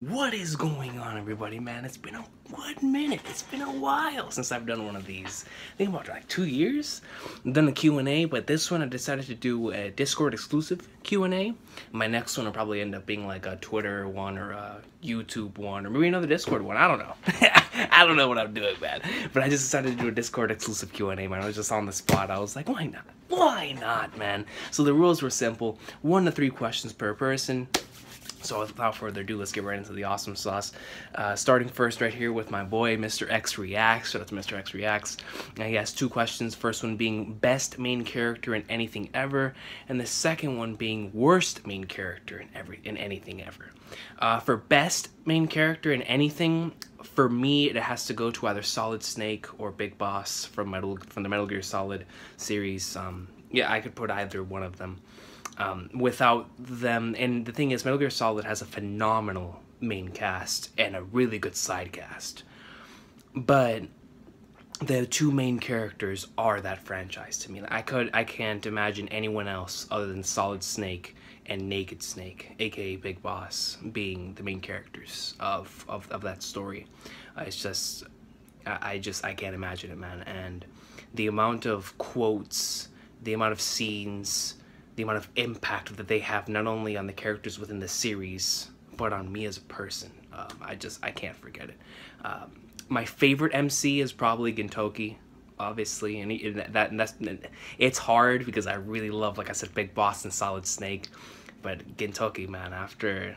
What is going on, everybody, man? It's been a good minute. It's been a while since I've done one of these. I think about like 2 years. I've done a Q&A, but this one I decided to do a Discord exclusive Q&A. My next one will probably end up being like a Twitter one or a YouTube one or maybe another Discord one. I don't know. I don't know what I'm doing, man. But I just decided to do a Discord exclusive Q&A, man. I was just on the spot. I was like, why not? Why not, man? So the rules were simple. 1 to 3 questions per person. So without further ado, let's get right into the awesome sauce. Starting first right here with my boy, Mr. X Reacts. Shout out to Mr. X Reacts. He has 2 questions. First one being best main character in anything ever, and the second one being worst main character in anything ever. For best main character in anything, for me, it has to go to either Solid Snake or Big Boss from the Metal Gear Solid series. Yeah, I could put either one of them. Without them, and the thing is, Metal Gear Solid has a phenomenal main cast and a really good side cast, but the 2 main characters are that franchise to me. I can't imagine anyone else other than Solid Snake and Naked Snake, aka Big Boss, being the main characters of that story. It's just, I can't imagine it, man. And the amount of quotes, the amount of scenes, the amount of impact that they have not only on the characters within the series, but on me as a person. I can't forget it. My favorite MC is probably Gintoki, obviously, and it's hard because I really love, like I said, Big Boss and Solid Snake, but Gintoki, man, after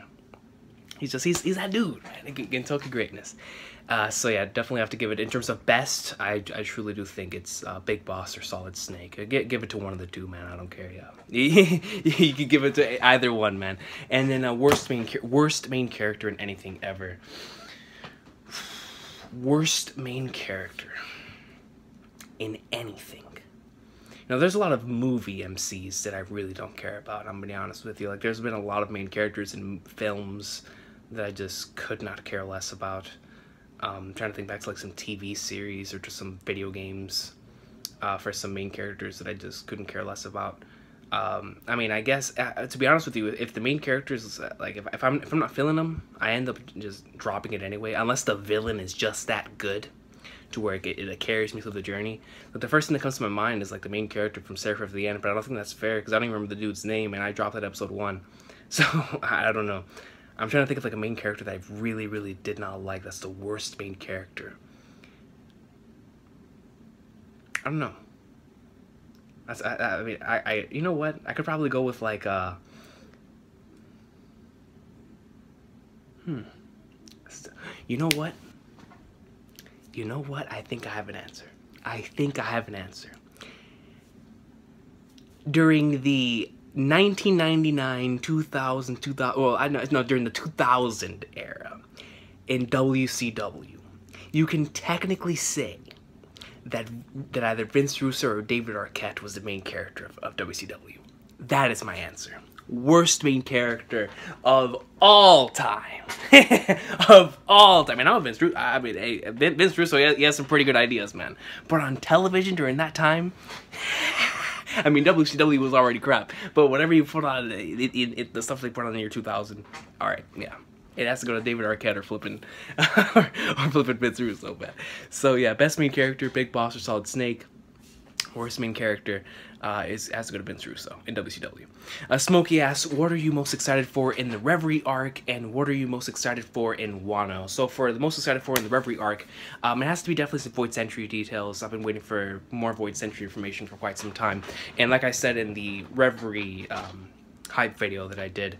he's that dude, man. Gintoki greatness. So yeah, definitely have to give it, in terms of best, I truly do think it's Big Boss or Solid Snake. Give it to one of the 2, man. I don't care. Yeah, you can give it to either one, man. And then worst main character in anything ever. Worst main character in anything. Now, there's a lot of movie MCs that I really don't care about. I'm gonna be honest with you. Like, there's been a lot of main characters in films that I just could not care less about. I'm trying to think back to like some TV series or just some video games for some main characters that I just couldn't care less about. I mean, I guess to be honest with you, if the main characters like if I'm not feeling them, I end up just dropping it anyway, unless the villain is just that good to where it carries me through the journey. But the first thing that comes to my mind is like the main character from Seraph of the End, but I don't think that's fair because I don't even remember the dude's name, and I dropped that episode 1, so I don't know. I'm trying to think of like a main character that I really, really did not like. That's the worst main character. I don't know. I mean, you know what? I could probably go with like You know what? You know what? I think I have an answer. I think I have an answer. During the 1999, 2000, well, I know, no, during the 2000 era in WCW, you can technically say that either Vince Russo or David Arquette was the main character of WCW. That is my answer. Worst main character of all time. Of all time. And I'm Vince Russo. I mean, hey, Vince Russo, he has some pretty good ideas, man. But on television during that time, I mean, WCW was already crap, but whatever you put on, the stuff they put on in the year 2000, alright, yeah. It has to go to David Arquette or flipping Vince Russo, man. So yeah, best main character, Big Boss or Solid Snake. Worst main character has to go to Vince Russo in WCW. Smokey asks, what are you most excited for in the Reverie arc, and what are you most excited for in Wano? So for the most excited for in the Reverie arc, it has to be definitely some Void Century details. I've been waiting for more Void Century information for quite some time. And like I said in the Reverie hype video that I did,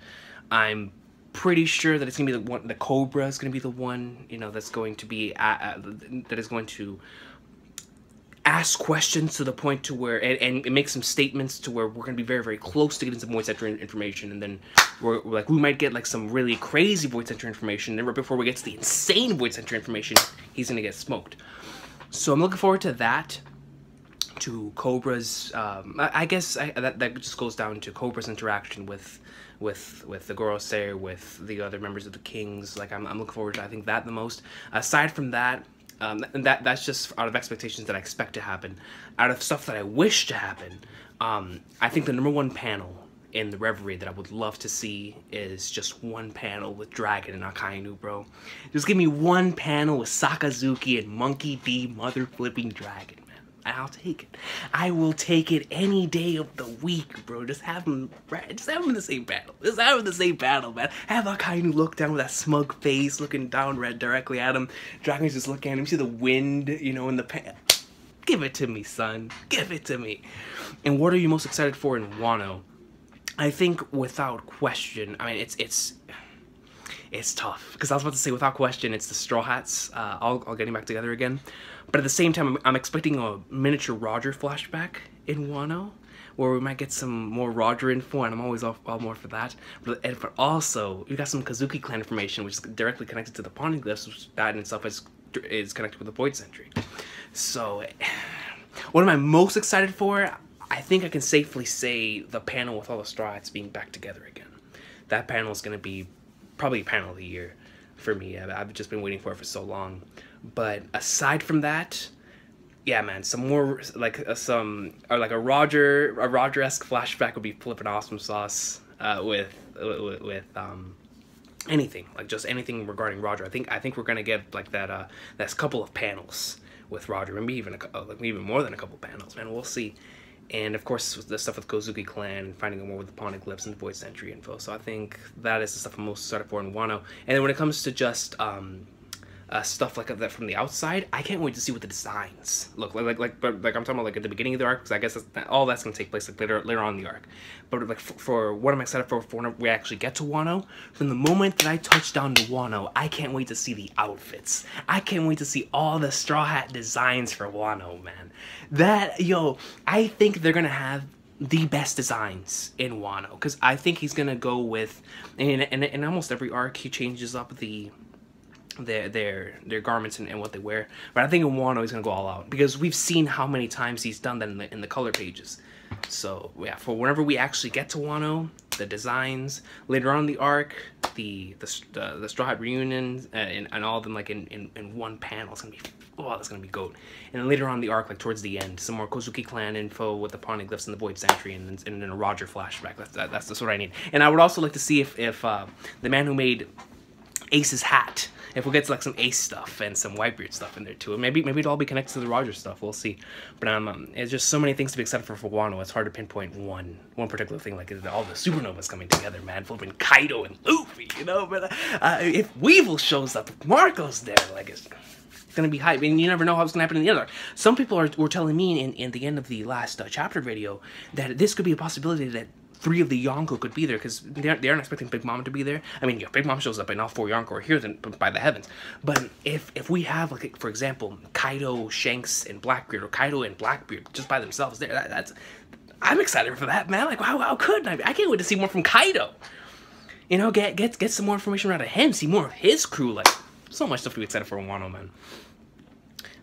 I'm pretty sure that it's gonna be the one, the Cobra is gonna be the one, you know, that's going to be that is going to ask questions to the point to where, and make some statements to where we're going to be very, very close to getting some Void Century information, and then we're like, we might get like some really crazy Void Century information, and then right before we get to the insane Void Century information, he's going to get smoked. So I'm looking forward to that, to Cobra's, I guess that just goes down to Cobra's interaction with the Gorosair, with the other members of the Kings. Like, I'm looking forward to, I think, that the most. Aside from that, and that's just out of expectations that I expect to happen. Out of stuff that I wish to happen, I think the #1 panel in the Reverie that I would love to see is just one panel with Dragon and Akainu, bro. Just give me one panel with Sakazuki and Monkey D mother flipping Dragon, man. I'll take it. I will take it any day of the week, bro. Just have them in the same battle. Just have them in the same battle, man. Have Akainu look down with that smug face, looking down directly at him. Dragon's just looking at him. You see the wind, you know, in the pan. Give it to me, son. Give it to me. And what are you most excited for in Wano? I think without question, I mean, it's tough. Because I was about to say, without question, it's the Straw Hats all getting back together again. But at the same time, I'm expecting a miniature Roger flashback in Wano, where we might get some more Roger info, and I'm always all more for that. But also, you got some Kazuki clan information, which is directly connected to the Poneglyphs, which that in itself is connected with the Void Century. So, what am I most excited for? I think I can safely say the panel with all the Straw Hats being back together again. That panel is going to be probably panel of the year for me. I've just been waiting for it for so long. But aside from that, yeah, man, some more like a Roger-esque flashback would be flipping awesome sauce with anything, like just anything regarding Roger. I think we're gonna get like that that's couple of panels with Roger, maybe even more than a couple panels, man. We'll see. And of course, the stuff with Kozuki Clan, finding out more with the Poneglyphs and the Void Century info. So I think that is the stuff I'm most excited for in Wano. And then when it comes to just stuff like that from the outside, I can't wait to see what the designs look like. Like I'm talking about like at the beginning of the arc, because I guess all that's gonna take place like later on in the arc. But like for what I'm excited for when we actually get to Wano, from the moment that I touch down to Wano, I can't wait to see the outfits. I can't wait to see all the Straw Hat designs for Wano, man. I think they're gonna have the best designs in Wano, because I think he's gonna go with, and in almost every arc he changes up their garments and what they wear. But I think in Wano he's gonna go all out, because we've seen how many times he's done that in the color pages. So yeah, for whenever we actually get to Wano, the designs later on in the arc, the Straw Hat reunions and all of them like in one panel, it's gonna be, oh, that's gonna be goat. And then later on in the arc, like towards the end, some more Kozuki Clan info with the Poneglyphs and the Void Century, and then a Roger flashback. That's what I need. And I would also like to see if the man who made Ace's hat, if we'll get to like some Ace stuff and some Whitebeard stuff in there too. And maybe it'll all be connected to the Roger stuff. We'll see. But it's just so many things to be excited for Wano. It's hard to pinpoint one particular thing. Like all the supernovas coming together, man. Flipping Kaido and Luffy, you know. But if Weevil shows up, if Marco's there, like it's gonna be hype. And you never know what's gonna happen in the other. Some people were telling me in the end of the last chapter video that this could be a possibility that 3 of the Yonko could be there, because they aren't expecting Big Mom to be there. I mean, yeah, Big Mom shows up and all 4 Yonko are here, then by the heavens. But if we have, like, for example, Kaido, Shanks, and Blackbeard, or Kaido and Blackbeard just by themselves there, I'm excited for that, man. Like, how could I can't wait to see more from Kaido. You know, get some more information out of him, see more of his crew. Like, so much stuff to be excited for in Wano, man.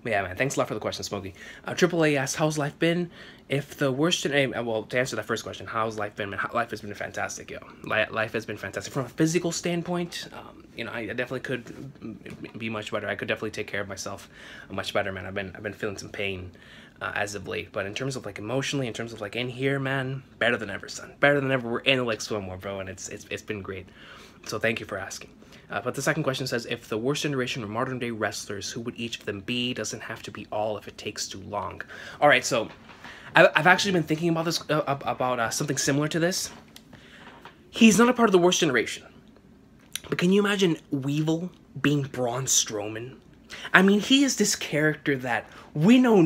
But yeah, man, thanks a lot for the question, Smokey. AAA asks, how's life been? If the worst, well, to answer that first question, how's life been? Man, life has been fantastic, yo. Life has been fantastic. From a physical standpoint, you know, I definitely could be much better. I could definitely take care of myself much better, man. I've been feeling some pain as of late. But in terms of, like, emotionally, in terms of, like, in here, man, better than ever, son. Better than ever. We're in the Lake Swimwear, bro, and it's been great. So thank you for asking. But the second question says, if the worst generation were modern day wrestlers, who would each of them be? Doesn't have to be all if it takes too long. All right, so I've actually been thinking about this, about something similar to this. He's not a part of the worst generation. But can you imagine Weevil being Braun Strowman? I mean, he is this character that we know,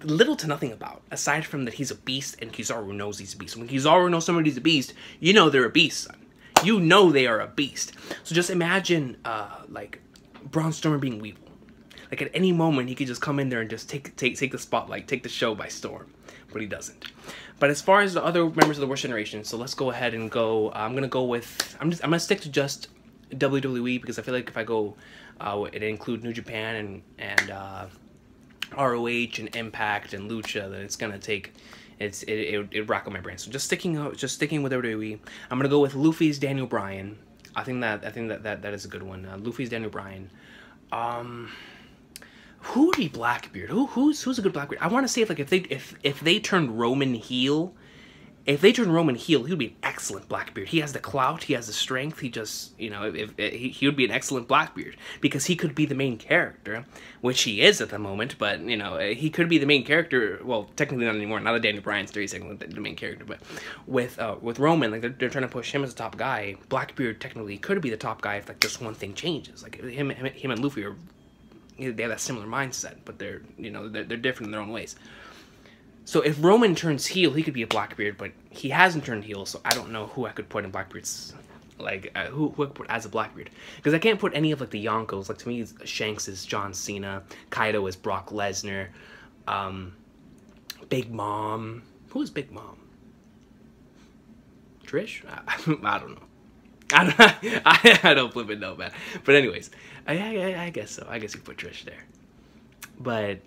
little to nothing about, aside from that he's a beast and Kizaru knows he's a beast. When Kizaru knows somebody's a beast, you know they're a beast, son. You know they are a beast. So just imagine, like, Braun Strowman being Weevil. Like, at any moment, he could just come in there and just take the spotlight, take the show by storm. But he doesn't. But as far as the other members of the worst generation, so let's go ahead and go. I'm gonna stick to just WWE, because I feel like if I go, it include New Japan and ROH and Impact and Lucha, then it's gonna take. It rack on my brain. So just sticking with WWE, I'm gonna go with Luffy's Daniel Bryan. I think that is a good one. Luffy's Daniel Bryan. Who would be Blackbeard? Who's a good Blackbeard? I want to say if they turned Roman heel, If they turn Roman heel, he would be an excellent Blackbeard. He has the clout, he has the strength. He just, you know, he would be an excellent Blackbeard because he could be the main character, which he is at the moment. But you know, he could be the main character. Well, technically not anymore. Now that Daniel Bryan's 30 seconds the main character, but with Roman, like they're trying to push him as the top guy. Blackbeard technically could be the top guy if like just one thing changes. Like him and Luffy are, they have that similar mindset, but they're, you know, they're different in their own ways. So if Roman turns heel, he could be a Blackbeard, but he hasn't turned heel, so I don't know who I could put in Blackbeard's, like, who I could put as a Blackbeard. Because I can't put any of, like, the Yonkos. Like, to me, Shanks is John Cena, Kaido is Brock Lesnar, Big Mom. Who is Big Mom? Trish? I don't know. I don't flip it, no, man. But anyways, I guess so. I guess you could put Trish there. But...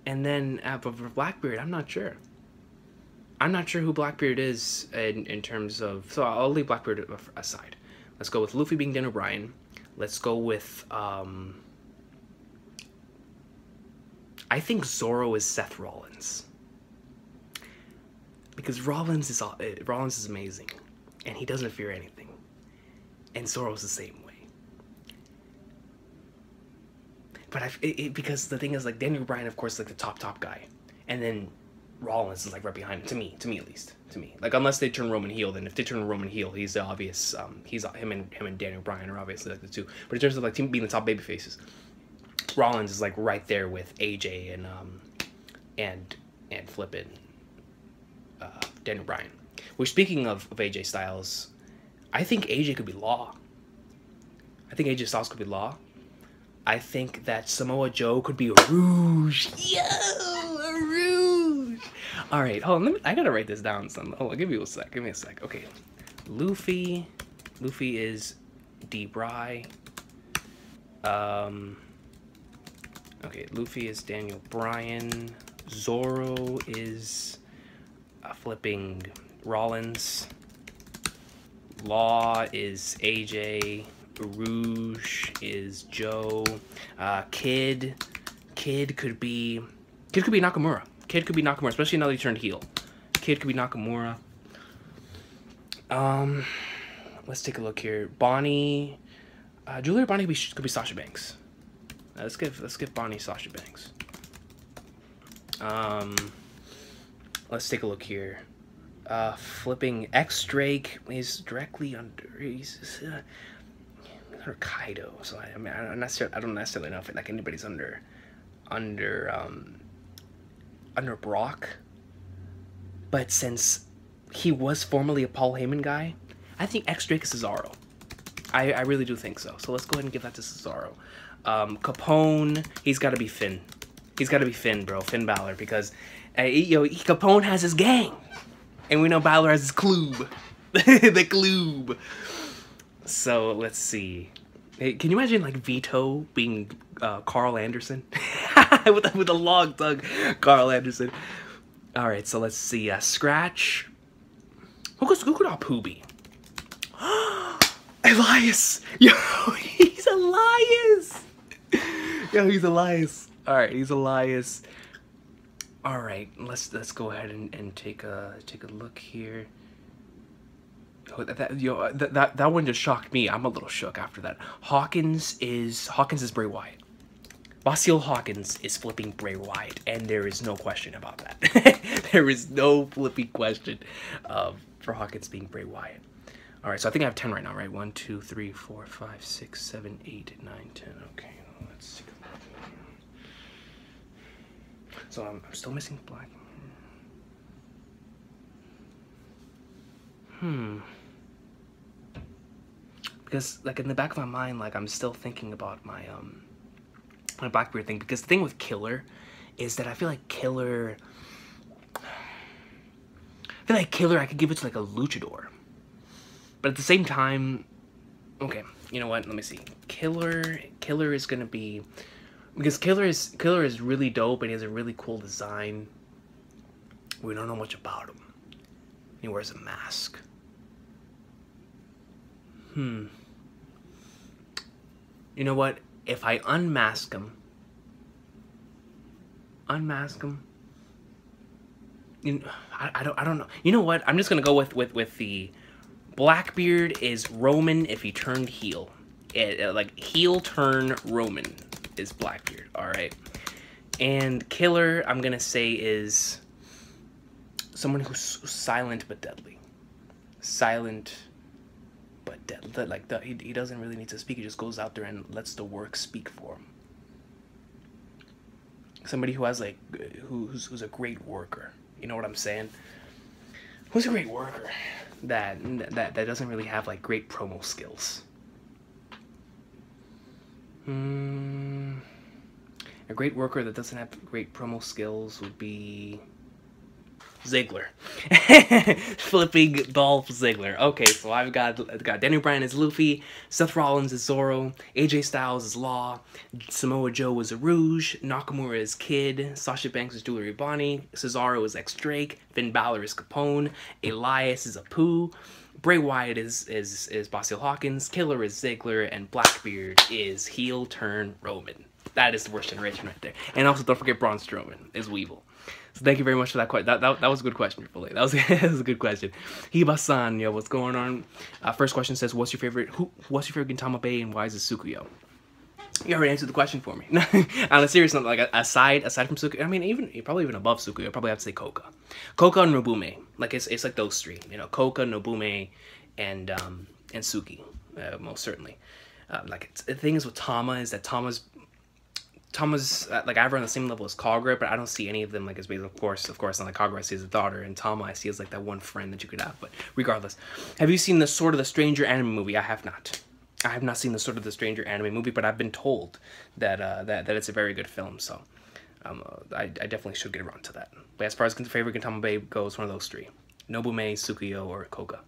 And then for Blackbeard, I'm not sure. I'm not sure who Blackbeard is in terms of... So I'll leave Blackbeard aside. Let's go with Luffy being Daniel Bryan. Let's go with... I think Zoro is Seth Rollins. Because Rollins is amazing. And he doesn't fear anything. And Zoro's the same way. But because the thing is, like, Daniel Bryan, of course, is like the top guy, and then Rollins is like right behind him. To me at least. Like, unless they turn Roman heel, then if they turn Roman heel, he's the obvious. He's him and Daniel Bryan are obviously like the two. But in terms of like being the top baby faces, Rollins is like right there with AJ and flippin' Daniel Bryan. Which, speaking of AJ Styles, I think AJ could be Law. I think AJ Styles could be Law. I think that Samoa Joe could be a Rouge. Yo, a Rouge. All right, hold on. I gotta write this down. Son. Hold on, give me a sec. Okay, Luffy is D-Bry. Okay, Luffy is Daniel Bryan. Zoro is flipping Rollins. Law is AJ. Rouge is Joe. Kid could be Nakamura. Kid could be Nakamura, especially now that he turned heel. Kid could be Nakamura. Let's take a look here. Bonnie, Julia Bonnie could be Sasha Banks. Let's give Bonnie Sasha Banks. Let's take a look here. Flipping X Drake is directly under. He's under Kaido, so I mean, I don't necessarily know if like anybody's under Brock. But since he was formerly a Paul Heyman guy, I think X Drake is Cesaro. I really do think so. So let's go ahead and give that to Cesaro. Capone, he's got to be Finn. He's got to be Finn, bro. Finn Balor, because Capone has his gang, and we know Balor has his club, the club. So let's see. Hey, can you imagine like Vito being Carl Anderson with a long tongue, Carl Anderson? All right, so let's see. Scratch. Who could Apu be? Elias. Yo, he's Elias. Yo, he's Elias. All right, he's Elias. All right, let's go ahead and take a look here. Oh, that one just shocked me. I'm a little shook after that. Hawkins is Bray Wyatt. Basile Hawkins is flipping Bray Wyatt, and there is no question about that. There is no flipping question for Hawkins being Bray Wyatt. All right, so I think I have 10 right now, right? 1, 2, 3, 4, 5, 6, 7, 8, 9, 10. Okay, let's see. So I'm still missing Black. Because like in the back of my mind, like I'm still thinking about my Blackbeard thing. Because the thing with Killer is that I feel like Killer I could give it to like a luchador. But at the same time, okay, you know what? Let me see. Killer is gonna be, because Killer is really dope and he has a really cool design. We don't know much about him. He wears a mask. You know what? If I unmask him, I don't know. You know what? I'm just gonna go with the Blackbeard is Roman if he turned heel. Like heel turn Roman is Blackbeard. All right. And Killer, I'm gonna say, is someone who's silent but deadly. Silent but deadly. Like he doesn't really need to speak. He just goes out there and lets the work speak for him. Somebody who has like who's a great worker. You know what I'm saying? Who's a great worker that doesn't really have like great promo skills. A great worker that doesn't have great promo skills would be Ziggler. Flipping Dolph Ziggler. Okay, so I've got Daniel Bryan as Luffy, Seth Rollins as Zoro, AJ Styles as Law, Samoa Joe as Rouge, Nakamura as Kid, Sasha Banks as Jewelry Bonnie, Cesaro as X-Drake, Finn Balor as Capone, Elias as Apu, Bray Wyatt is Basil Hawkins, Killer is Ziggler, and Blackbeard is heel turn Roman. That is the worst generation right there. And also, don't forget Braun Strowman is Weevil. So thank you very much for that question. That was a good question, Triple A. That was a good question. Hiba-san, yo, what's going on? First question says, what's your favorite Gintama Bay and why is it Sukuyo? You already answered the question for me. On a serious note, like aside from Sukuyo, I mean, probably even above Sukuyo, I'd probably have to say Koka. Koka and Nobume. Like it's like those three. You know, Koka, Nobume, and Suki, most certainly. The thing is with Tama is that Tama's like I have her on the same level as Kagura, but I don't see any of them like as big. Of course, on like Kagura I see as a daughter, and Tama I see as like that one friend that you could have. But regardless, have you seen the Sword of the Stranger anime movie? I have not. I have not seen the Sword of the Stranger anime movie, but I've been told that that it's a very good film. So I definitely should get around to that. But as far as favorite Gintama Bay goes, one of those three: Nobume, Sukuyo, or Koga.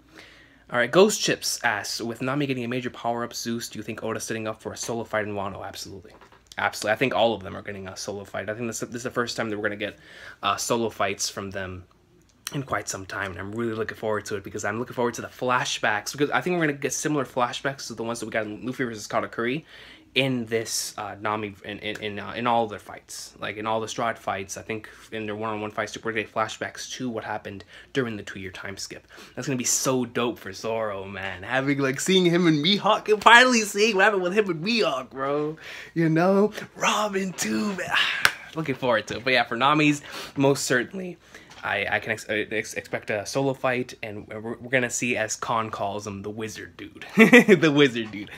All right, Ghost Chips asks, with Nami getting a major power-up, Zeus, do you think Oda's setting up for a solo fight in Wano? Absolutely. Absolutely. I think all of them are getting a solo fight. I think this is the first time that we're going to get solo fights from them in quite some time, and I'm really looking forward to it because I'm looking forward to the flashbacks, because I think we're going to get similar flashbacks to the ones that we got in Luffy vs. Katakuri in this Nami, in all their fights. Like, in all the Strahd fights, I think in their one-on-one fights, we're going to get flashbacks to what happened during the 2-year time skip. That's going to be so dope for Zoro, man. Having, like, seeing him and Mihawk, and finally seeing what happened with him and Mihawk, bro. You know? Robin, too, man. Looking forward to it. But yeah, for Nami's, most certainly, I can expect a solo fight, and we're gonna see, as Khan calls him, the wizard dude. The wizard dude.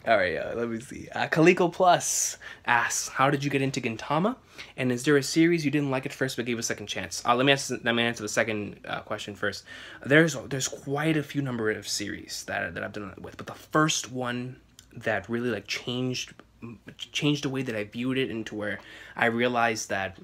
Alright, let me see. Kaliko Plus asks, how did you get into Gintama? And is there a series you didn't like at first but gave a second chance? Let me answer the second question first. There's quite a few number of series that I've done it with, but the first one that really like changed the way that I viewed it, into where I realized that,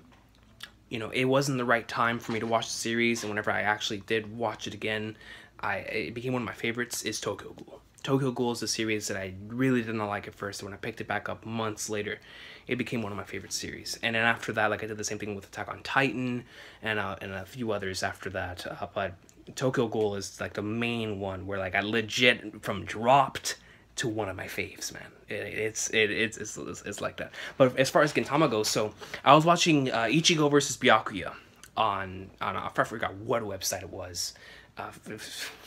you know, it wasn't the right time for me to watch the series, and whenever I actually did watch it again, it became one of my favorites, is Tokyo Ghoul. Tokyo Ghoul is a series that I really didn't like at first, and when I picked it back up months later, it became one of my favorite series. And then after that, like I did the same thing with Attack on Titan, and a few others after that, but Tokyo Ghoul is like the main one where like I legit, from dropped to one of my faves, man. It's like that. But as far as Gintama goes, so I was watching Ichigo versus Byakuya on I forgot what website it was.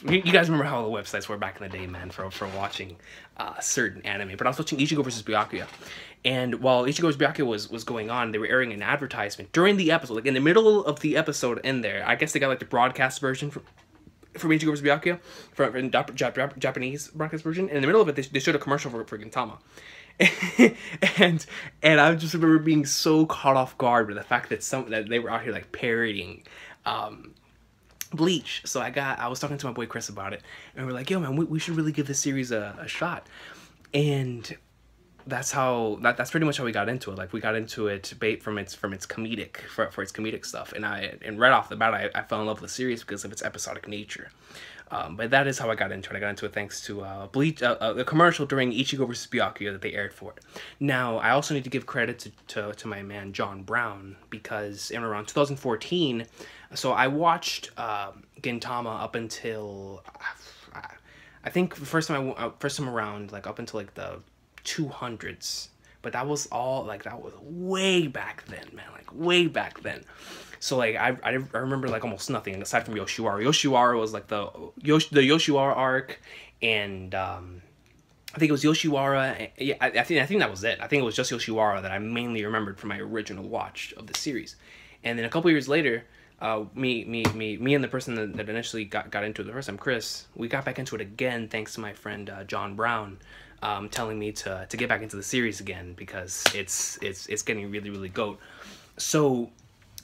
You guys remember how the websites were back in the day, man, for watching certain anime. But I was watching Ichigo versus Byakuya, and while Ichigo versus Byakuya was going on, they were airing an advertisement during the episode, like in the middle of the episode. In there, I guess they got like the broadcast version from Ichigo vs. Byakuya, from Japanese broadcast version. And in the middle of it, they showed a commercial for Gintama. and I just remember being so caught off guard with the fact that they were out here like parodying Bleach. So I was talking to my boy Chris about it, and we're like, yo man, we should really give this series a shot. And that's pretty much how we got into it. Like, we got into it from its comedic, for its comedic stuff, and right off the bat I fell in love with the series because of its episodic nature. But that is how I got into it. I got into it thanks to Bleach, the commercial during Ichigo vs. Byakuya that they aired for it. Now, I also need to give credit to my man John Brown, because in around 2014, so I watched Gintama up until I think first time around, like up until like the 200s, but that was all, like, that was way back then, man, like, way back then. So, like, I remember, like, almost nothing aside from Yoshiwara. Yoshiwara was, like, the Yoshiwara arc, and, I think it was Yoshiwara. Yeah, I think that was it. I think it was just Yoshiwara that I mainly remembered from my original watch of the series. And then a couple years later, me and the person that initially got into it the first time, Chris, we got back into it again thanks to my friend John Brown, telling me to get back into the series again because it's getting really, really goat. So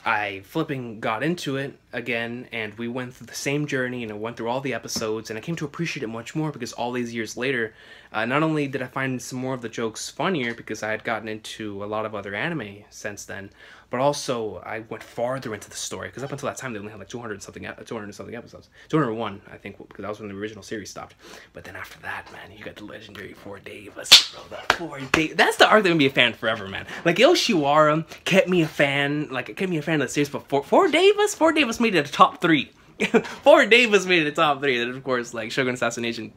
I flipping got into it again, and we went through the same journey, and I went through all the episodes, and I came to appreciate it much more because all these years later, not only did I find some more of the jokes funnier because I had gotten into a lot of other anime since then, but also I went farther into the story because up until that time they only had like 200 something episodes, 201 I think, because that was when the original series stopped. But then after that, man, you got the legendary Four Davis, bro. The Four Davis, that's the arc that I'm gonna be a fan forever, man. Like Yoshiwara kept me a fan, of the series, but Four Davis made it a top 3. Four Davis made it a top 3, and of course, like, Shogun Assassination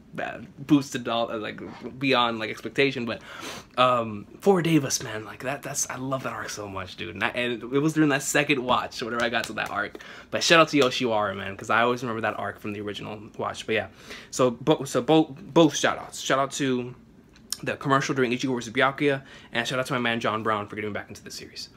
boosted all, like, beyond, like, expectation, but Four Davis, man, like, I love that arc so much, dude, and it was during that second watch, whenever I got to that arc, but shout out to Yoshiwara, man, because I always remember that arc from the original watch. But yeah, so both shout outs. Shout out to the commercial during Ichigo vs. Byakuya, and shout out to my man John Brown for getting me back into the series.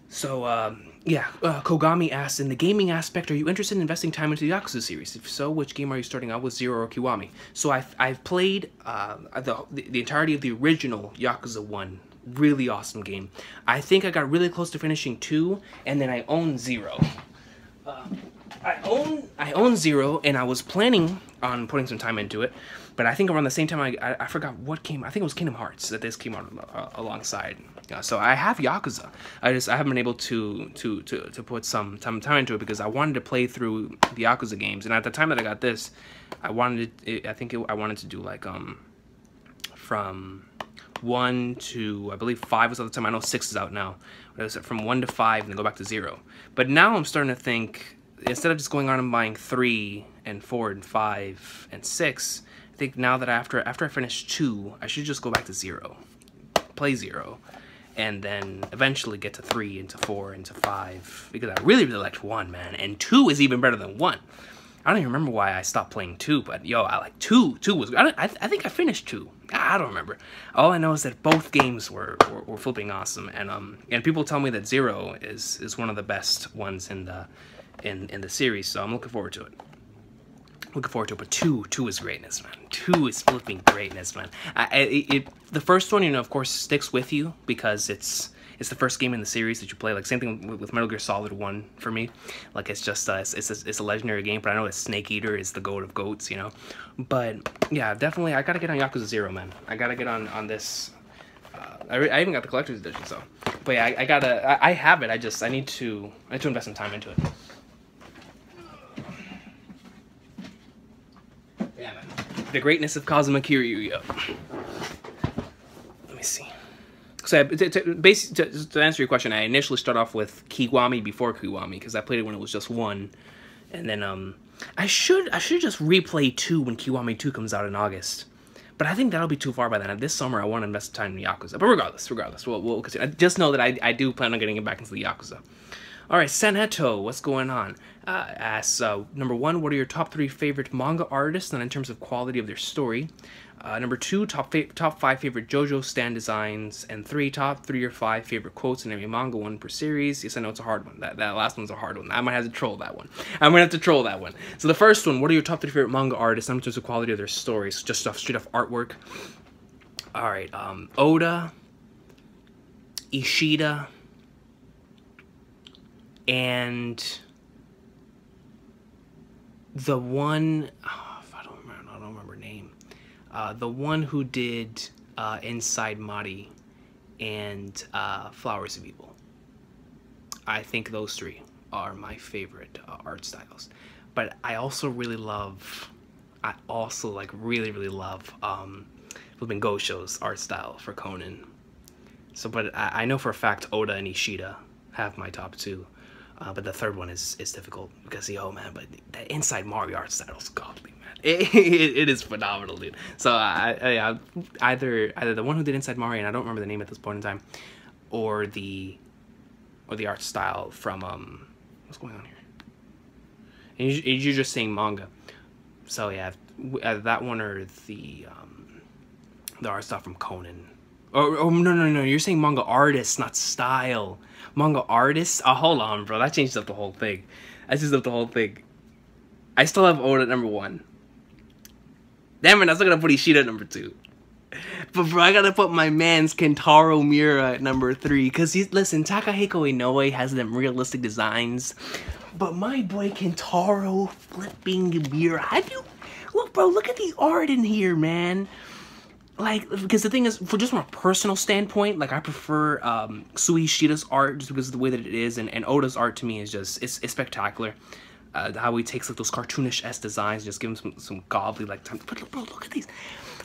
So, yeah, Kogami asks, in the gaming aspect, are you interested in investing time into the Yakuza series? If so, which game are you starting out with, Zero or Kiwami? So I've played the entirety of the original Yakuza 1. Really awesome game. I think I got really close to finishing 2, and then I own 0. I own 0, and I was planning on putting some time into it, but I think around the same time I forgot what came. I think it was Kingdom Hearts that this came out alongside. So I have Yakuza. I haven't been able to put some time into it because I wanted to play through the Yakuza games, and at the time that I got this, I wanted to do like from 1 to, I believe 5 was at the time. I know 6 is out now. But it was from 1 to 5 and then go back to 0. But now I'm starting to think, instead of just going on and buying 3 and 4 and 5 and 6, I think now that after I finish 2, I should just go back to 0, play 0, and then eventually get to 3 and to 4 and to 5, because I really liked 1, man, and 2 is even better than 1. I don't even remember why I stopped playing 2, but yo, I like 2. 2 was, I think I finished 2. I don't remember. All I know is that both games were flipping awesome, and people tell me that 0 is one of the best ones in the series, so I'm looking forward to it. But 2 is greatness, man. 2 is flipping greatness, man. The first one, you know, of course, sticks with you because it's the first game in the series that you play. Like, same thing with Metal Gear Solid 1 for me. Like, it's just it's a legendary game, but I know that Snake Eater is the goat of goats, you know. But yeah, definitely, I gotta get on Yakuza 0, man. I gotta get on this. I even got the collector's edition, so. But yeah, I have it. I need to invest some time into it. Yeah, man. The greatness of Kazuma Kiryu, yo. Let me see. So to answer your question, I initially start off with Kiwami before Kiwami because I played it when it was just 1, and then I should just replay 2 when Kiwami 2 comes out in August, but I think that'll be too far by then. This summer I want to invest time in Yakuza, but regardless, we'll continue. Just know that I do plan on getting it back into the Yakuza. All right, Sanheto, what's going on? Asks, number 1, what are your top 3 favorite manga artists, and in terms of quality of their story? Number 2, top 5 favorite JoJo stand designs, and 3, top 3 or 5 favorite quotes in every manga, 1 per series. Yes, I know it's a hard one. That last one's a hard one. I might have to troll that one. So the first one, what are your top 3 favorite manga artists in terms of quality of their stories? Just straight off artwork. All right, Oda, Ishida, and the one, I don't remember her name. The one who did Inside Mari and Flowers of Evil. I think those 3 are my favorite art styles. But I also really love, really love flipping Gosho's art style for Conan. So, but I know for a fact Oda and Ishida have my top 2. But the third one is difficult because, yo, man, but that Inside Mario art style is godly, man. It is phenomenal, dude. So I either the one who did Inside Mario, and I don't remember the name at this point in time, or the art style from what's going on here? And you're just saying manga. So yeah, that one or the art style from Conan. Oh no, you're saying manga artist, not style. Manga artist? Oh, hold on, bro. That changed up the whole thing. I still have Oda at number 1. Damn it, I still gotta put Ishida at number 2. But bro, I gotta put my man's Kentaro Miura at number 3. Cause listen, Takahiko Inoue has them realistic designs. But my boy Kentaro flipping Miura. Look, bro, look at the art in here, man. Like, because the thing is, just from a personal standpoint, like, I prefer Sui Ishida's art just because of the way that it is, and Oda's art to me is just, it's spectacular. How he takes, like, those cartoonish-esque designs and just give him some godly, like, time. But, bro, look at these.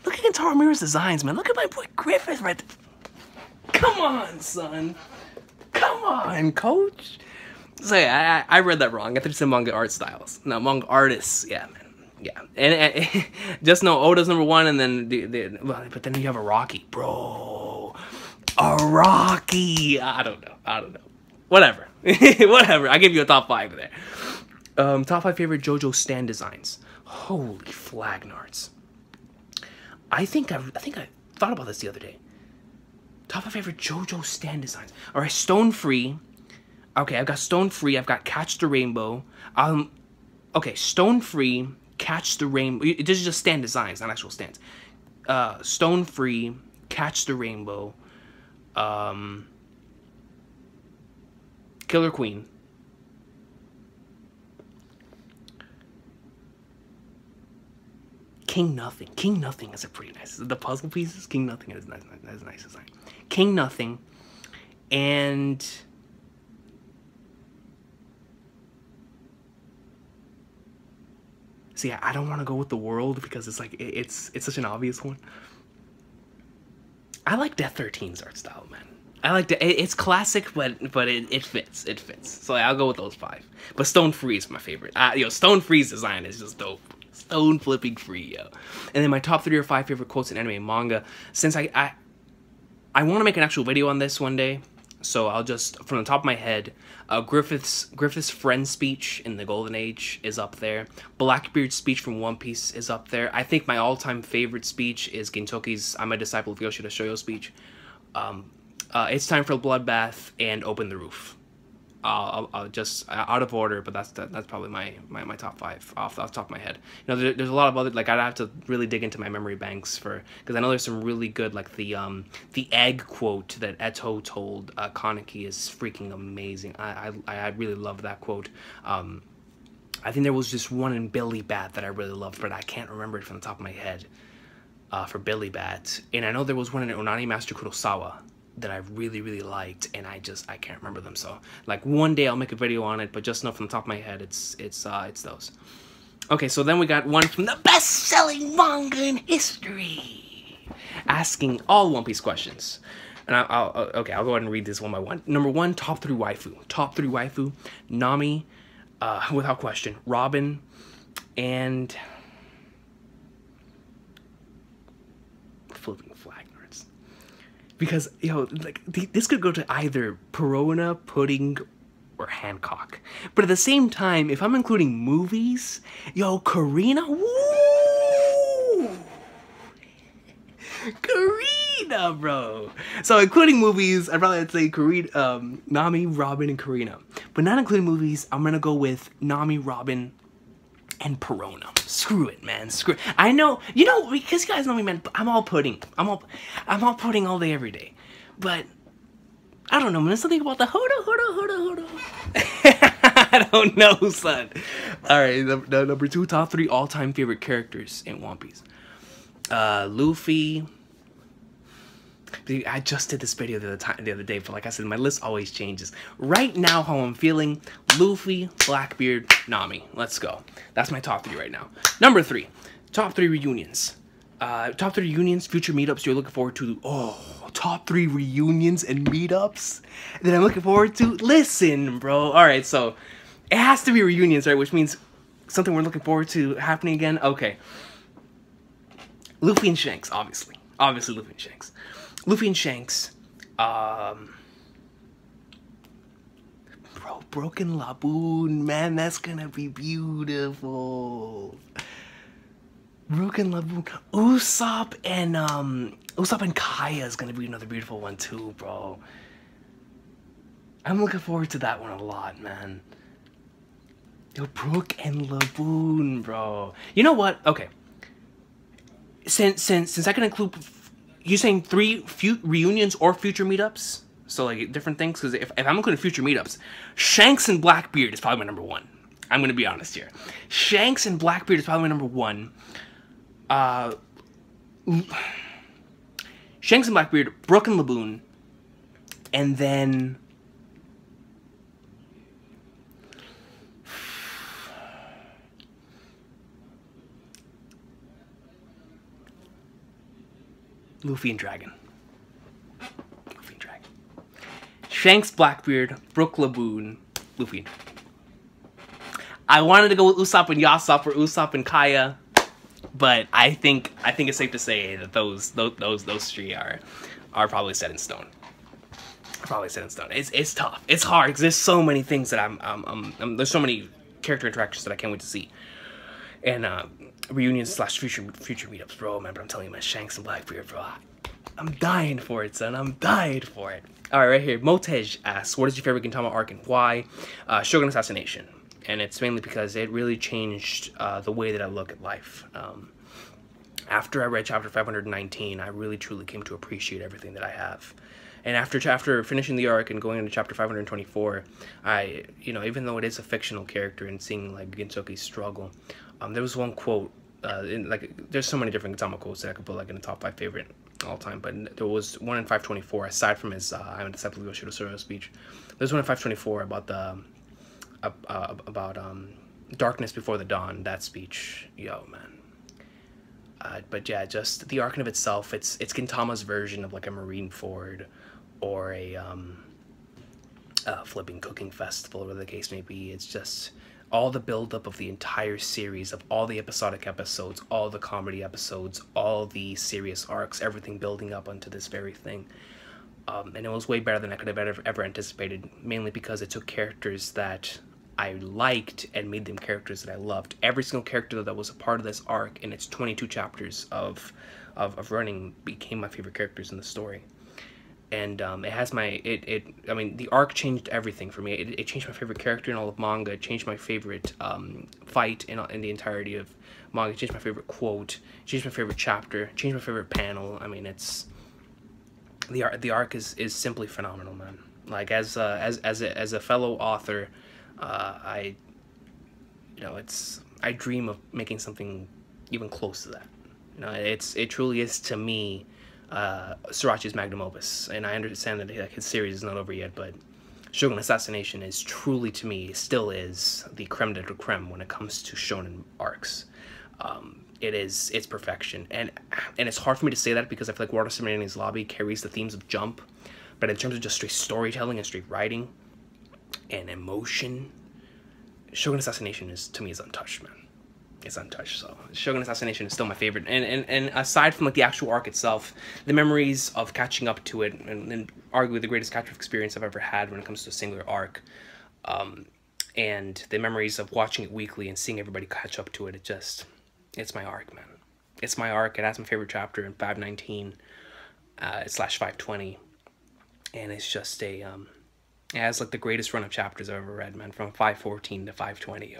Look at Kentaro Miura's designs, man. Look at my boy Griffith right there. Come on, son. Come on, coach. So, yeah, I read that wrong. I thought you said manga art styles. No, manga artists. Yeah, man. Yeah, and just know Oda's number 1, and then but then you have Araki, bro. Araki. I don't know. Whatever. Whatever. I give you a top 5 there. Top 5 favorite JoJo stand designs. Holy flagnards. I think I thought about this the other day. Top 5 favorite JoJo stand designs. All right, Stone Free. Okay, I've got Stone Free. I've got Catch the Rainbow. Okay, Stone Free. Catch the Rainbow. This is just stand designs, not actual stands. Stone Free, Catch the Rainbow, Killer Queen, King Nothing. King Nothing is a pretty nice. The puzzle pieces, King Nothing is nice. That's a nice design. King Nothing, and see, I don't want to go with the world because it's like it's such an obvious one. I like Death 13's art style, man. I like it's classic, but it fits. It fits. So I'll go with those 5. But Stone Free is my favorite. Stone Free's design is just dope. Stone flipping free, yo. And then my top 3 or 5 favorite quotes in anime and manga. Since I want to make an actual video on this one day. So I'll just, from the top of my head, Griffith's friend speech in the Golden Age is up there. Blackbeard's speech from One Piece is up there. I think my all-time favorite speech is Gintoki's I'm a Disciple of Yoshida Shoyo speech. It's time for a bloodbath and Open the Roof. I'll just out of order, but that's probably my top 5 off the top of my head. You know, there's a lot of other, like, I'd have to really dig into my memory banks because I know there's some really good, like the egg quote that Eto told Kaneki is freaking amazing. I really love that quote. I think there was just one in Billy Bat that I really loved, but I can't remember it from the top of my head for Billy Bat. And I know there was one in Onani Master Kurosawa that I really liked, and I can't remember them. So like one day I'll make a video on it, but just know from the top of my head it's those. Okay, so then we got one from the best-selling manga in history, asking all One Piece questions. And I'll go ahead and read this one by one. Number 1, top 3 waifu. Top 3 waifu: Nami, without question, Robin, and flipping flag nerds. Because, like, this could go to either Perona, Pudding, or Hancock. But at the same time, if I'm including movies, Karina, woo! Karina, bro! So including movies, I'd probably say Karina, Nami, Robin, and Karina. But not including movies, I'm gonna go with Nami, Robin, and Perona. Screw it, man. Screw it. I know, because you guys know me, man, I'm all pudding. I'm all pudding all day, every day. But I don't know, man. There's something about the Hodo. I don't know, son. Alright, number 2, top 3 all-time favorite characters in One Piece. Luffy. I just did this video the other day, but like I said, my list always changes. Right now, how I'm feeling, Luffy, Blackbeard, Nami. Let's go. That's my top 3 right now. Number 3, top 3 reunions. Top 3 reunions, future meetups you're looking forward to. Oh, top 3 reunions and meetups that I'm looking forward to. Listen, bro. All right, so it has to be reunions, right? Which means something we're looking forward to happening again. Okay. Luffy and Shanks, obviously. Obviously Luffy and Shanks. Luffy and Shanks, bro, Broken Laboon, man, that's gonna be beautiful. Broken Laboon, Usopp and Kaya is gonna be another beautiful one too, bro. I'm looking forward to that one a lot, man. Yo, Brook and Laboon, bro. You know what? Okay. Since I can include, you saying 3 reunions or future meetups, so like different things. Because if I'm including future meetups, Shanks and Blackbeard is probably my number 1. I'm gonna be honest here. Shanks and Blackbeard is probably my number 1. Shanks and Blackbeard, Brook and Laboon, and then Luffy and Dragon. Luffy and Dragon. Shanks, Blackbeard, Brook, Laboon, Luffy and Dragon. I wanted to go with Usopp and Yasop or Usopp and Kaya, but I think it's safe to say that those 3 are probably set in stone. Probably set in stone. It's tough. It's hard because there's so many things that there's so many character interactions that I can't wait to see. And reunions / future meetups, bro. Man, but I'm telling you, man, Shanks and Blackbeard, bro. I'm dying for it, son. I'm dying for it. All right, right here. Motej asks, what is your favorite Gintama arc and why? Shogun Assassination. And it's mainly because it really changed the way that I look at life. After I read chapter 519, I really truly came to appreciate everything that I have. And after finishing the arc and going into chapter 524, even though it is a fictional character and seeing like Gintoki's struggle, there was one quote, there's so many different Gintama quotes that I could put like in the top 5 favorite all time, but there was one in 524 aside from his I am a disciple of Yoshiro speech. There's one in 524 about the darkness before the dawn. That speech, yo man. But yeah, just the arc in of itself, it's Gintama's version of like a Marineford or a flipping cooking festival, whatever the case may be. It's just all the buildup of the entire series, of all the episodic episodes, all the comedy episodes, all the serious arcs, everything building up onto this very thing. And it was way better than I could have ever anticipated, mainly because it took characters that I liked and made them characters that I loved. Every single character that was a part of this arc in its 22 chapters of running became my favorite characters in the story. And it has my, I mean, the arc changed everything for me. It changed my favorite character in all of manga. It changed my favorite fight in the entirety of manga. It changed my favorite quote. It changed my favorite chapter. It changed my favorite panel. I mean, it's, the arc is simply phenomenal, man. Like, as a fellow author, I dream of making something even close to that. You know, it truly is, to me, Sorachi's magnum opus, and I understand that his series is not over yet, but Shogun Assassination is truly, to me, still is the creme de la creme when it comes to shonen arcs. It's perfection, and it's hard for me to say that because I feel like Water Serenani's Lobby carries the themes of Jump, but in terms of just straight storytelling and straight writing and emotion, Shogun Assassination to me is untouched, man. It's untouched. So Shogun Assassination is still my favorite, and aside from like the actual arc itself, the memories of catching up to it, and arguably the greatest catch-up experience I've ever had when it comes to a singular arc, and the memories of watching it weekly and seeing everybody catch up to it, it's my arc, man. It's my arc. It has my favorite chapter in 519 / 520, and it's just it has like the greatest run of chapters I've ever read, man, from 514 to 520.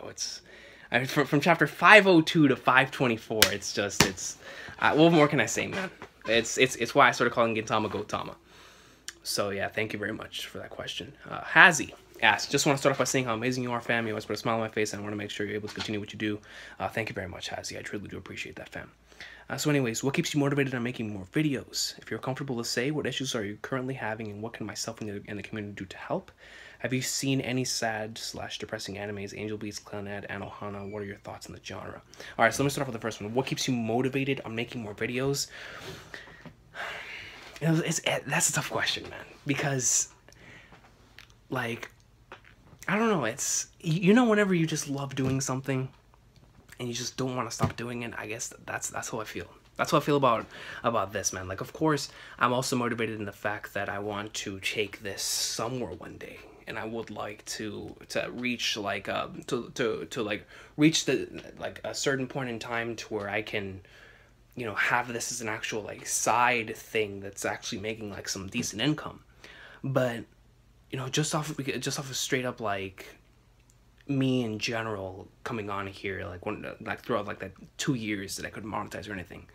From chapter 502 to 524, what more can I say, man? It's why I started calling Gintama Gotama. So yeah, thank you very much for that question. Hazy asks, just want to start off by saying how amazing you are, fam. You always put a smile on my face, and I want to make sure you're able to continue what you do. Thank you very much, Hazy. I truly do appreciate that, fam. So anyways, what keeps you motivated on making more videos? If you're comfortable to say, what issues are you currently having, and what can myself and the community do to help? Have you seen any sad / depressing animes, Angel Beats, Clannad, Anohana? What are your thoughts on the genre? Alright, so let me start off with the first one. What keeps you motivated on making more videos? That's a tough question, man. Because, like, I don't know, whenever you just love doing something, and you just don't want to stop doing it. I guess that's how I feel. That's how I feel about this, man. Like, of course, I'm also motivated in the fact that I want to take this somewhere one day, and I would like to reach like to like reach the like a certain point in time to where I can, you know, have this as an actual like side thing that's actually making like some decent income. But, you know, just off of straight up like me in general coming on here, like throughout like that 2 years that I couldn't monetize or anything.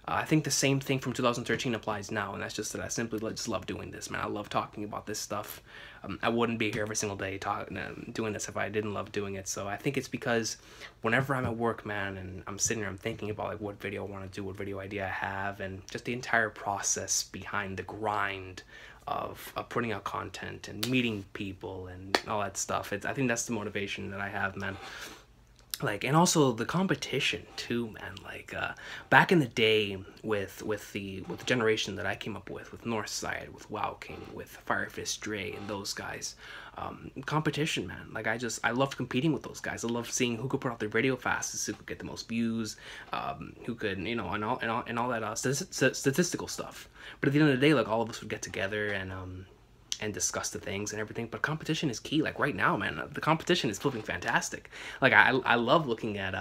I think the same thing from 2013 applies now, and that's just that I simply just love doing this, man. I love talking about this stuff. I wouldn't be here every single day doing this if I didn't love doing it. So I think it's because whenever I'm at work, man, and I'm sitting there, I'm thinking about like what video I want to do, what video idea I have, and just the entire process behind the grind of putting out content and meeting people and all that stuff. I think that's the motivation that I have, man. Like, and also the competition too, man. Like, back in the day with the generation that I came up with Northside, with WoW King, with Firefist Dre and those guys, competition, man. Like, I loved competing with those guys. I loved seeing who could put out their video fastest, who could get the most views, who could, you know, and all that statistical stuff. But at the end of the day, like, all of us would get together and discuss the things and everything. But competition is key. Like right now, man, the competition is flipping fantastic. Like I love looking at